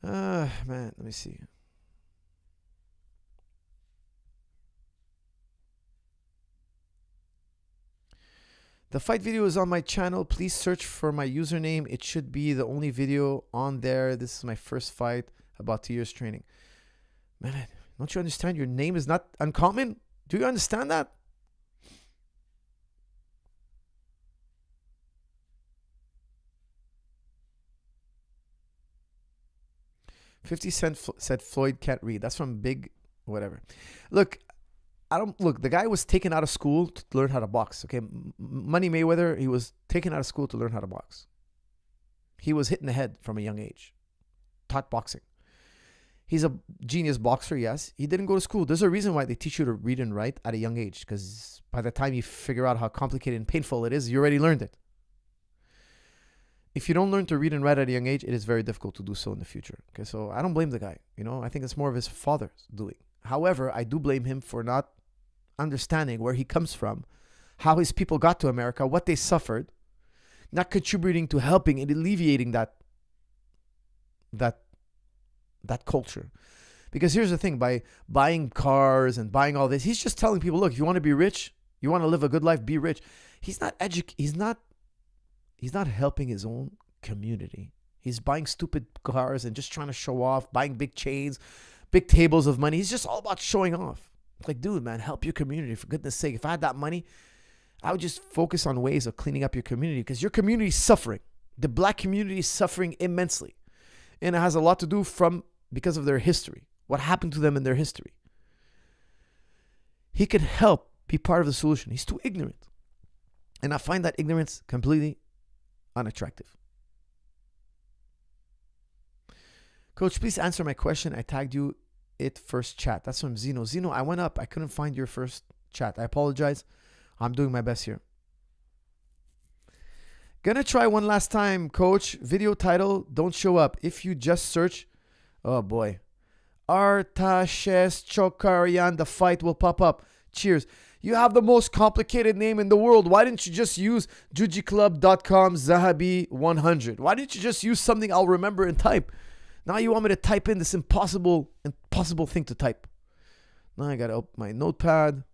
Man, let me see. The fight video is on my channel. Please search for my username. It should be the only video on there. This is my first fight, about 2 years training. Man, don't you understand? Your name is not uncommon. Do you understand that? $50 Cent said Floyd can't read. That's from Big whatever. Look, the guy was taken out of school to learn how to box. Okay, Money Mayweather, he was taken out of school to learn how to box. He was hit in the head from a young age, taught boxing. He's a genius boxer, yes. He didn't go to school. There's a reason why they teach you to read and write at a young age, because by the time you figure out how complicated and painful it is, you already learned it. If you don't learn to read and write at a young age, it is very difficult to do so in the future. Okay, so I don't blame the guy. I think it's more of his father's doing. However, I do blame him for not understanding where he comes from, how his people got to America, what they suffered, not contributing to helping and alleviating that culture. Because here's the thing, by buying cars and buying all this, he's just telling people, look, if you want to be rich, You want to live a good life, be rich. He's not he's not helping his own community. He's buying stupid cars and just trying to show off, buying big chains, big tables of money. He's just all about showing off. Like, dude, man, help your community, for goodness sake. If I had that money, I would just focus on ways of cleaning up your community, because your community is suffering. The black community is suffering immensely. And it has a lot to do because of their history, what happened to them in their history. He can help be part of the solution. He's too ignorant. And I find that ignorance completely unattractive. Coach, please answer my question. I tagged you it first chat. That's from Zeno. Zeno, I went up. I couldn't find your first chat. I apologize. I'm doing my best here. Gonna try one last time, Coach. Video title, don't show up. If you just search, oh boy, Artashes Chokarian, the fight will pop up. Cheers. You have the most complicated name in the world. Why didn't you just use jujiclub.com Zahabi 100? Why didn't you just use something I'll remember and type? Now you want me to type in this impossible thing to type. Now I gotta open my notepad.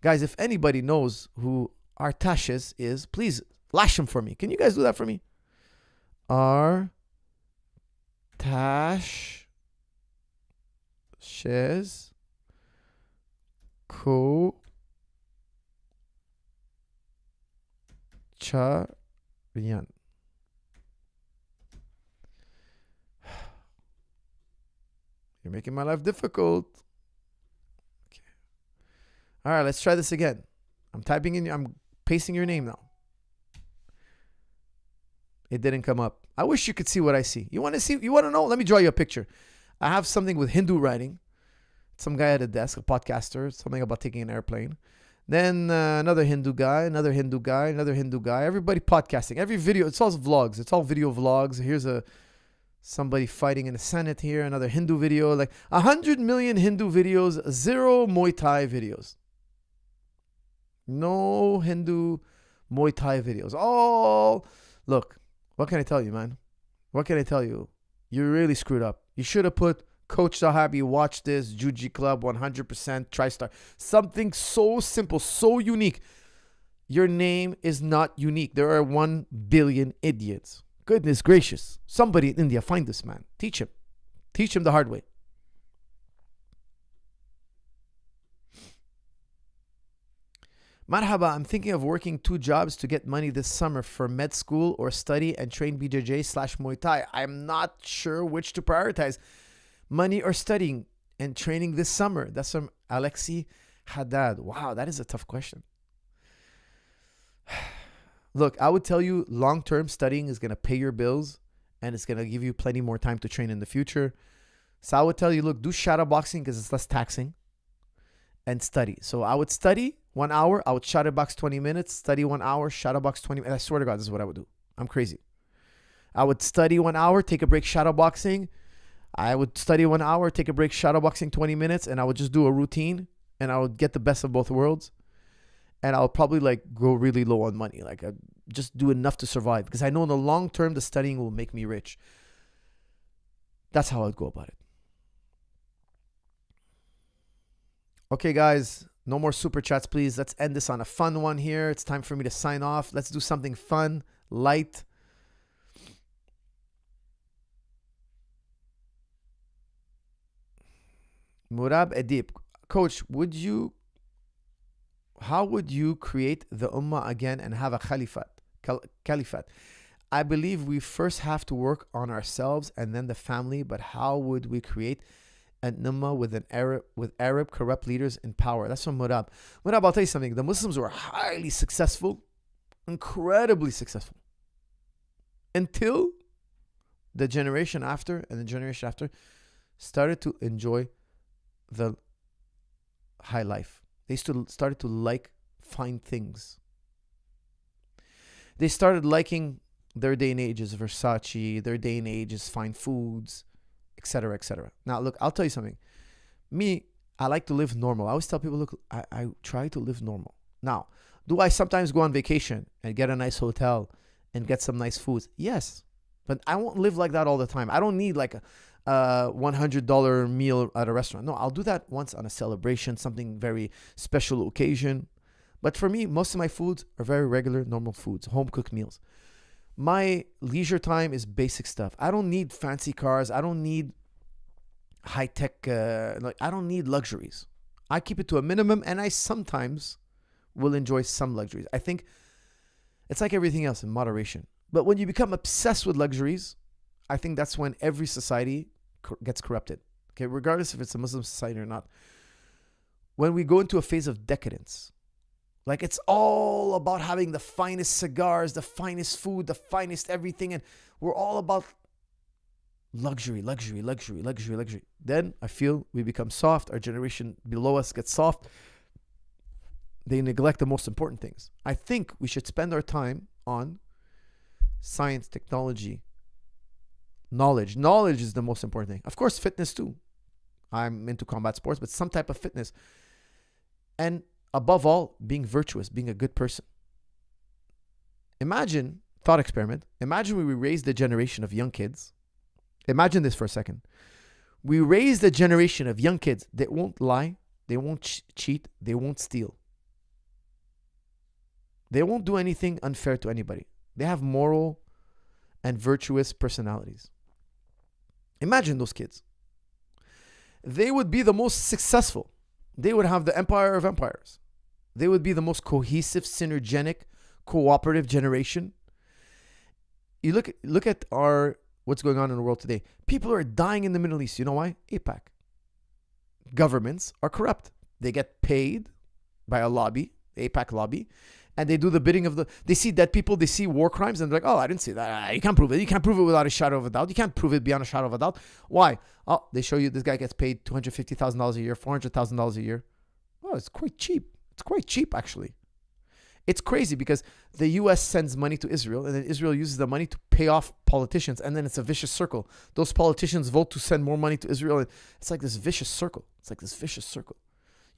Guys, if anybody knows who Artashes is, please flash him for me. Can you guys do that for me? Artashes Kocharian. You're making my life difficult. Okay. All right, let's try this again. I'm pasting your name now. It didn't come up. I wish you could see what I see. You want to see? You want to know? Let me draw you a picture. I have something with Hindu writing. Some guy at a desk, a podcaster, something about taking an airplane. Then another Hindu guy, another Hindu guy, another Hindu guy. Everybody podcasting. Every video, it's all vlogs. It's all video vlogs. Here's somebody fighting in the Senate here. Another Hindu video. Like 100 million Hindu videos. 0 Muay Thai videos. No Hindu Muay Thai videos. Oh, look. What can I tell you, man? What can I tell you? You really screwed up. You should have put Coach Zahabi, watch this, Juji Club, 100%, Tristar. Something so simple, so unique. Your name is not unique. There are 1 billion idiots. Goodness gracious. Somebody in India, find this man. Teach him. Teach him the hard way. Marhaba, I'm thinking of working 2 jobs to get money this summer for med school or study and train BJJ/Muay Thai. I'm not sure which to prioritize, money or studying and training this summer. That's from Alexi Haddad. Wow, that is a tough question. Look, I would tell you long-term studying is going to pay your bills and it's going to give you plenty more time to train in the future. So I would tell you, look, do shadow boxing because it's less taxing and study. So I would study 1 hour. I would shadow box 20 minutes, study 1 hour, shadow box 20 minutes. I swear to God, this is what I would do. I'm crazy. I would study 1 hour, take a break, shadow boxing. I would study 1 hour, take a break, shadow boxing 20 minutes, and I would just do a routine and I would get the best of both worlds. And I'll probably like go really low on money. Like I just do enough to survive because I know in the long term, the studying will make me rich. That's how I'd go about it. Okay, guys, no more super chats, please. Let's end this on a fun one here. It's time for me to sign off. Let's do something fun, light. Murab Edip, Coach, how would you create the ummah again and have a caliphate? I believe we first have to work on ourselves and then the family, but how would we create an ummah with Arab corrupt leaders in power? That's from Murab. Murab, I'll tell you something. The Muslims were highly successful, incredibly successful, until the generation after and the generation after started to enjoy the high life. They started to like fine things. They started liking their day and age is Versace, their day and age is fine foods, etc., etc. Now, look, I'll tell you something. Me, I like to live normal. I always tell people, look, I try to live normal. Now, do I sometimes go on vacation and get a nice hotel and get some nice foods? Yes, but I won't live like that all the time. I don't need like a $100 meal at a restaurant. No, I'll do that once on a celebration, something very special occasion. But for me, most of my foods are very regular, normal foods, home cooked meals. My leisure time is basic stuff. I don't need fancy cars. I don't need high tech. I don't need luxuries. I keep it to a minimum, and I sometimes will enjoy some luxuries. I think it's like everything else in moderation. But when you become obsessed with luxuries, I think that's when every society gets corrupted. Okay, regardless if it's a Muslim society or not. When we go into a phase of decadence, like it's all about having the finest cigars, the finest food, the finest everything, and we're all about luxury. Then I feel we become soft. Our generation below us gets soft. They neglect the most important things. I think we should spend our time on science, technology, knowledge. Knowledge is the most important thing. Of course, fitness too. I'm into combat sports, but some type of fitness. And above all, being virtuous, being a good person. Imagine, thought experiment, imagine we raised a generation of young kids. Imagine this for a second. We raised a generation of young kids that won't lie, they won't cheat, they won't steal. They won't do anything unfair to anybody. They have moral and virtuous personalities. Imagine those kids. They would be the most successful. They would have the empire of empires. They would be the most cohesive, synergetic, cooperative generation. You look at what's going on in the world today. People are dying in the Middle East. You know why? AIPAC. Governments are corrupt. They get paid by a lobby, the AIPAC lobby, and they do the bidding of they see dead people, they see war crimes, and they're like, oh, I didn't see that. You can't prove it. You can't prove it without a shadow of a doubt. You can't prove it beyond a shadow of a doubt. Why? Oh, they show you this guy gets paid $250,000 a year, $400,000 a year. Oh, it's quite cheap. It's quite cheap, actually. It's crazy because the U.S. sends money to Israel, and then Israel uses the money to pay off politicians, and then it's a vicious circle. Those politicians vote to send more money to Israel. And it's like this vicious circle.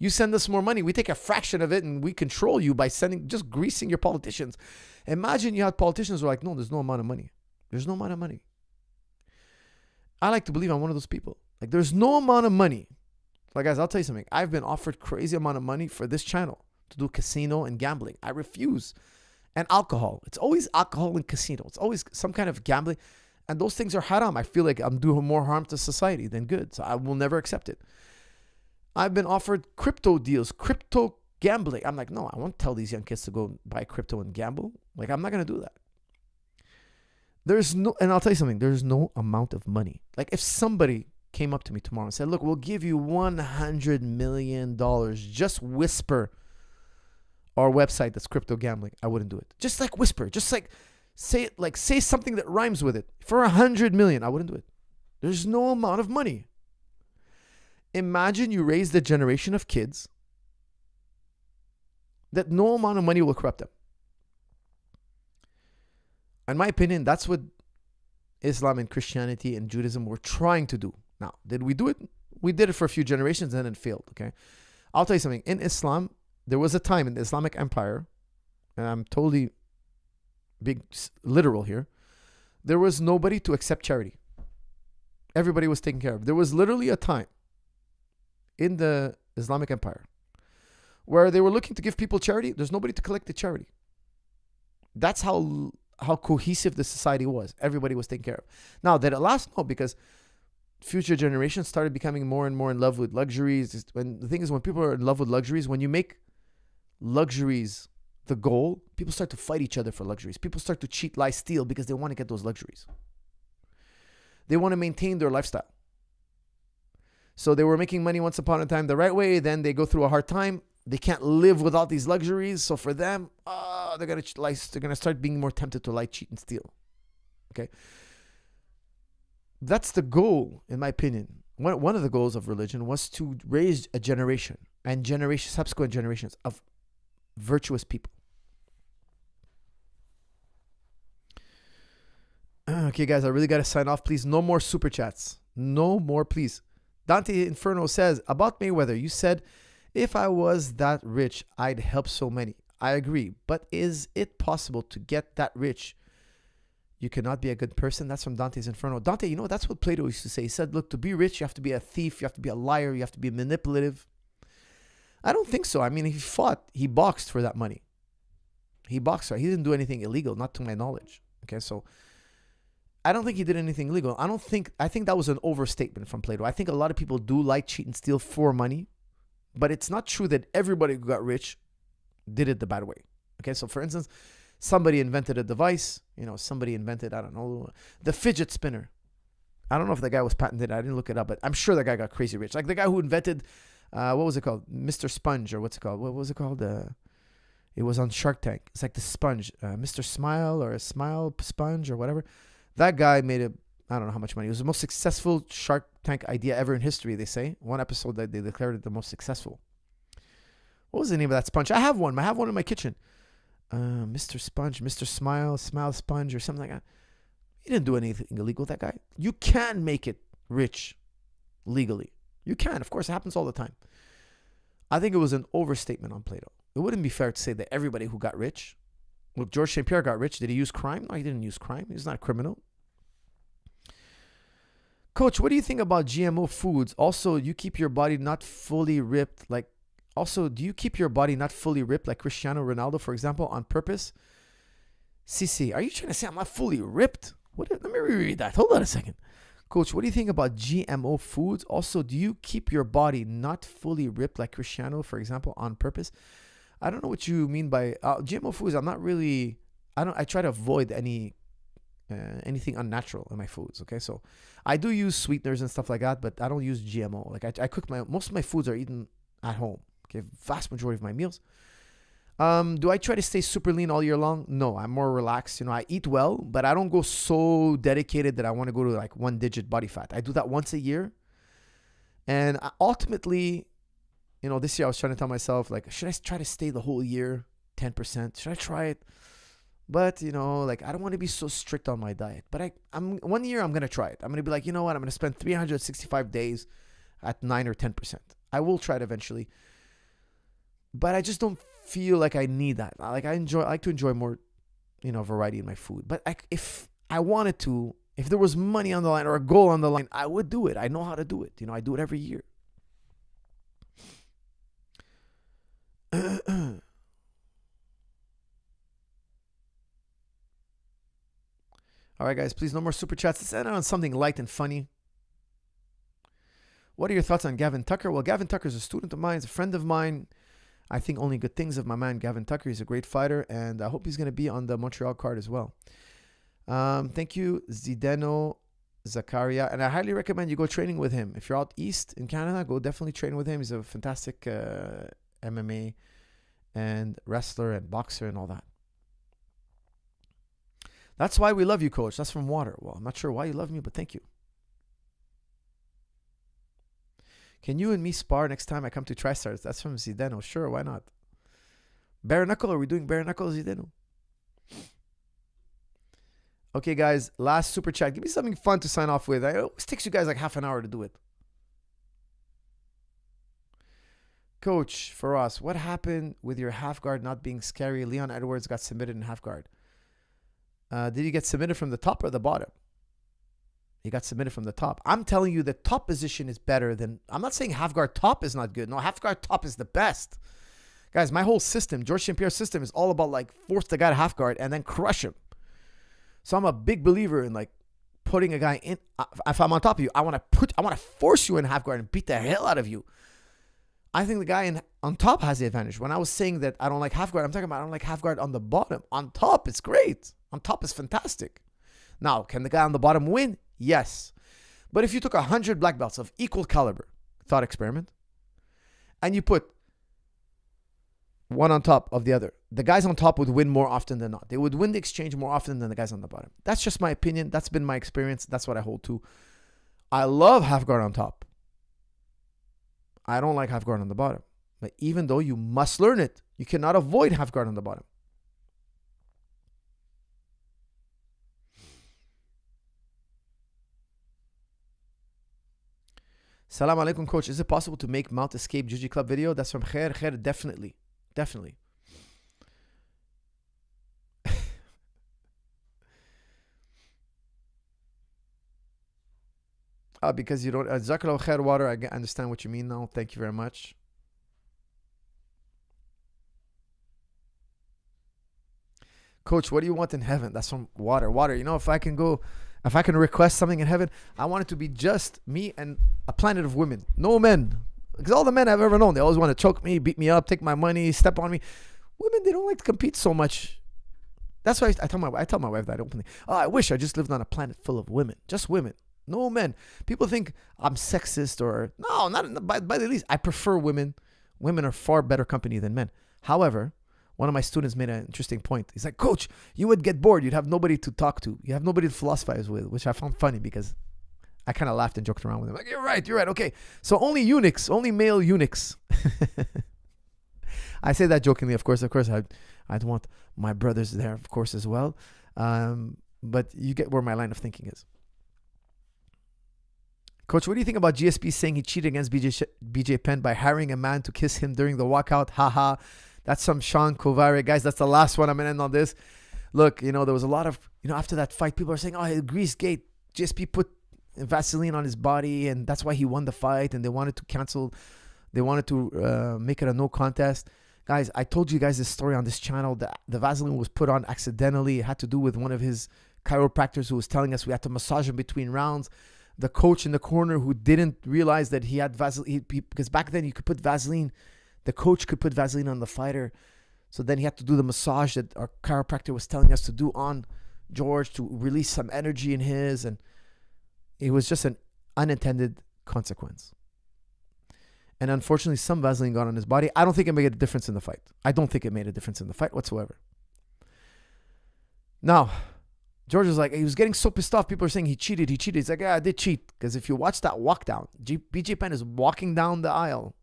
You send us more money, we take a fraction of it, and we control you by just greasing your politicians. Imagine you had politicians who are like, no, there's no amount of money. There's no amount of money. I like to believe I'm one of those people. Like, there's no amount of money. Like, guys, I'll tell you something. I've been offered crazy amount of money for this channel to do casino and gambling. I refuse. And alcohol. It's always alcohol and casino. It's always some kind of gambling. And those things are haram. I feel like I'm doing more harm to society than good. So I will never accept it. I've been offered crypto deals, crypto gambling. I'm like, no, I won't tell these young kids to go buy crypto and gamble. Like, I'm not going to do that. And I'll tell you something, there's no amount of money. Like, if somebody came up to me tomorrow and said, look, we'll give you $100 million, just whisper our website that's crypto gambling, I wouldn't do it. Just like whisper, just like say something that rhymes with it. For $100 million, I wouldn't do it. There's no amount of money. Imagine you raise the generation of kids that no amount of money will corrupt them. In my opinion, that's what Islam and Christianity and Judaism were trying to do. Now, did we do it? We did it for a few generations and then it failed, okay? I'll tell you something. In Islam, there was a time in the Islamic Empire, and I'm totally being literal here, there was nobody to accept charity. Everybody was taken care of. There was literally a time in the Islamic Empire where they were looking to give people charity. There's nobody to collect the charity. That's how cohesive the society was. Everybody was taken care of. Now, did it last? No, because future generations started becoming more and more in love with luxuries. And the thing is, when people are in love with luxuries, when you make luxuries the goal, people start to fight each other for luxuries. People start to cheat, lie, steal because they want to get those luxuries. They want to maintain their lifestyle. So they were making money once upon a time the right way. Then they go through a hard time. They can't live without these luxuries. So for them, they're gonna start being more tempted to lie, cheat, and steal. Okay, that's the goal, in my opinion. One of the goals of religion was to raise a generation and subsequent generations of virtuous people. Okay, guys, I really got to sign off. Please, no more super chats. No more, please. Dante Inferno says, about Mayweather, you said, if I was that rich, I'd help so many. I agree. But is it possible to get that rich? You cannot be a good person. That's from Dante's Inferno. Dante, that's what Plato used to say. He said, look, to be rich, you have to be a thief. You have to be a liar. You have to be manipulative. I don't think so. I mean, he boxed for that money. He boxed, right? He didn't do anything illegal, not to my knowledge. Okay, so I don't think he did anything illegal. I think that was an overstatement from Plato. I think a lot of people do like cheat and steal for money, but it's not true that everybody who got rich did it the bad way. Okay, so for instance, somebody invented a device, somebody invented, I don't know, the fidget spinner. I don't know if the guy was patented. I didn't look it up, but I'm sure the guy got crazy rich. Like the guy who invented, what was it called? Mr. Sponge, or what's it called? What was it called? It was on Shark Tank. It's like the sponge, Mr. Smile or a Smile Sponge or whatever. That guy made I don't know how much money. It was the most successful Shark Tank idea ever in history, they say. One episode that they declared it the most successful. What was the name of that sponge? I have one. I have one in my kitchen. Mr. Sponge, Mr. Smile Sponge or something like that. He didn't do anything illegal, that guy. You can make it rich legally. You can. Of course, it happens all the time. I think it was an overstatement on Plato. It wouldn't be fair to say that everybody who got rich, well, George St. Pierre got rich. Did he use crime? No, he didn't use crime. He's not a criminal. Coach, what do you think about GMO foods? Also, you keep your body not fully ripped do you keep your body not fully ripped like Cristiano Ronaldo, for example, on purpose? CC, are you trying to say I'm not fully ripped? Let me reread that. Hold on a second. Coach, what do you think about GMO foods? Also, do you keep your body not fully ripped like Cristiano, for example, on purpose? I don't know what you mean by GMO foods. I try to avoid anything unnatural in my foods. Okay, so I do use sweeteners and stuff like that, but I don't use GMO. Like I cook most of my foods are eaten at home. Okay, vast majority of my meals. Do I try to stay super lean all year long? No, I'm more relaxed. I eat well, but I don't go so dedicated that I want to go to like 1-digit body fat. I do that once a year. And ultimately, this year I was trying to tell myself, like, should I try to stay the whole year 10%? Should I try it? But, I don't want to be so strict on my diet. But I'm 1 year, I'm going to try it. I'm going to be like, you know what? I'm going to spend 365 days at 9 or 10%. I will try it eventually. But I just don't feel like I need that. I like to enjoy more, variety in my food. But if I wanted to, if there was money on the line or a goal on the line, I would do it. I know how to do it. I do it every year. All right, guys, please, no more super chats. Let's end on something light and funny. What are your thoughts on Gavin Tucker? Well, Gavin Tucker is a student of mine. He's a friend of mine. I think only good things of my man, Gavin Tucker. He's a great fighter, and I hope he's going to be on the Montreal card as well. Thank you, Zdeno Zakaria. And I highly recommend you go training with him. If you're out east in Canada, go definitely train with him. He's a fantastic MMA and wrestler and boxer and all that. That's why we love you, Coach. That's from Water. Well, I'm not sure why you love me, but thank you. Can you and me spar next time I come to Tristar? That's from Zdeno. Sure, why not? Bare knuckle? Are we doing bare knuckle, Zdeno? Okay, guys. Last super chat. Give me something fun to sign off with. It always takes you guys like half an hour to do it. Coach, for us, what happened with your half guard not being scary? Leon Edwards got submitted in half guard. Did he get submitted from the top or the bottom? He got submitted from the top. I'm telling you the top position is better than... I'm not saying half guard top is not good. No, half guard top is the best. Guys, my whole system, George St. Pierre's system, is all about like force the guy to half guard and then crush him. So I'm a big believer in like putting a guy in... If I'm on top of you, I want to force you in half guard and beat the hell out of you. I think the guy on top has the advantage. When I was saying that I don't like half guard, I'm talking about I don't like half guard on the bottom. On top, it's great. On top is fantastic. Now, can the guy on the bottom win? Yes. But if you took 100 black belts of equal caliber, thought experiment, and you put one on top of the other, the guys on top would win more often than not. They would win the exchange more often than the guys on the bottom. That's just my opinion. That's been my experience. That's what I hold to. I love half guard on top. I don't like half guard on the bottom. But even though you must learn it, you cannot avoid half guard on the bottom. Salam alaikum, Coach. Is it possible to make Mount Escape Jiu-Jitsu Club video? That's from Khair. Khair, definitely. Definitely. Because you don't... Zakra Khair Water, I understand what you mean now. Thank you very much. Coach, what do you want in heaven? That's from Water. Water, if I can request something in heaven, I want it to be just me and a planet of women. No men. Because all the men I've ever known, they always want to choke me, beat me up, take my money, step on me. Women, they don't like to compete so much. That's why I tell my wife that openly. Oh, I wish I just lived on a planet full of women. Just women. No men. People think I'm sexist or... No, not by the least. I prefer women. Women are far better company than men. However, one of my students made an interesting point. He's like, Coach, you would get bored. You'd have nobody to talk to. You have nobody to philosophize with, which I found funny because I kind of laughed and joked around with him. Like, you're right. Okay. So only male eunuchs. I say that jokingly, of course. I'd want my brothers there, of course, as well. But you get where my line of thinking is. Coach, what do you think about GSP saying he cheated against BJ Penn by hiring a man to kiss him during the walkout? Haha. That's some Sean Kovare. Guys, that's the last one. I'm going to end on this. Look, there was a lot of, after that fight, people are saying, oh, Grease Gate. GSP put Vaseline on his body, and that's why he won the fight, and they wanted to cancel. They wanted to make it a no contest. Guys, I told you guys this story on this channel. The Vaseline was put on accidentally. It had to do with one of his chiropractors who was telling us we had to massage him between rounds. The coach in the corner who didn't realize that he had Vaseline, because back then you could put Vaseline, the coach could put Vaseline on the fighter. So then he had to do the massage that our chiropractor was telling us to do on George to release some energy in his. And it was just an unintended consequence. And unfortunately, some Vaseline got on his body. I don't think it made a difference in the fight. I don't think it made a difference in the fight whatsoever. Now, George was like, he was getting so pissed off. People are saying he cheated. He's like, yeah, I did cheat. Because if you watch that walk down, BJ Penn is walking down the aisle.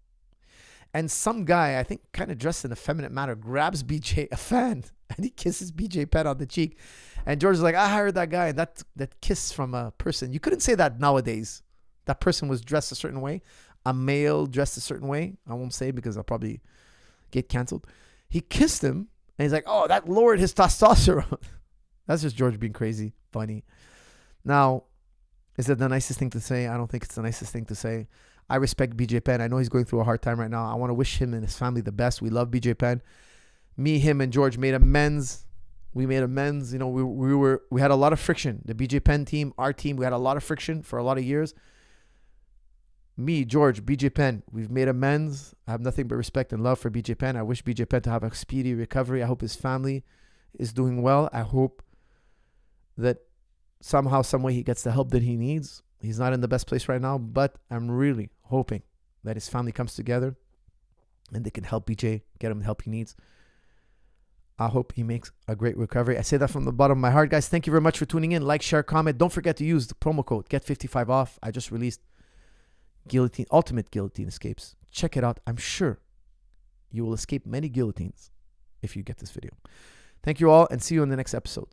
And some guy, I think kind of dressed in a feminine manner, grabs BJ, a fan, and he kisses BJ Penn on the cheek. And George is like, I hired that guy. That kiss from a person. You couldn't say that nowadays. That person was dressed a certain way. A male dressed a certain way. I won't say because I'll probably get canceled. He kissed him, and he's like, oh, that lowered his testosterone. That's just George being crazy, funny. Now, is it the nicest thing to say? I don't think it's the nicest thing to say. I respect BJ Penn. I know he's going through a hard time right now. I want to wish him and his family the best. We love BJ Penn. Me, him, and George made amends. We made amends. We had a lot of friction. The BJ Penn team, our team, we had a lot of friction for a lot of years. Me, George, BJ Penn, we've made amends. I have nothing but respect and love for BJ Penn. I wish BJ Penn to have a speedy recovery. I hope his family is doing well. I hope that somehow, some way he gets the help that he needs. He's not in the best place right now, but I'm really hoping that his family comes together and they can help BJ, get him the help he needs. I hope he makes a great recovery. I say that from the bottom of my heart, guys. Thank you very much for tuning in. Like, share, comment. Don't forget to use the promo code GET55 off. I just released Ultimate Guillotine Escapes. Check it out. I'm sure you will escape many guillotines if you get this video. Thank you all, and see you in the next episode.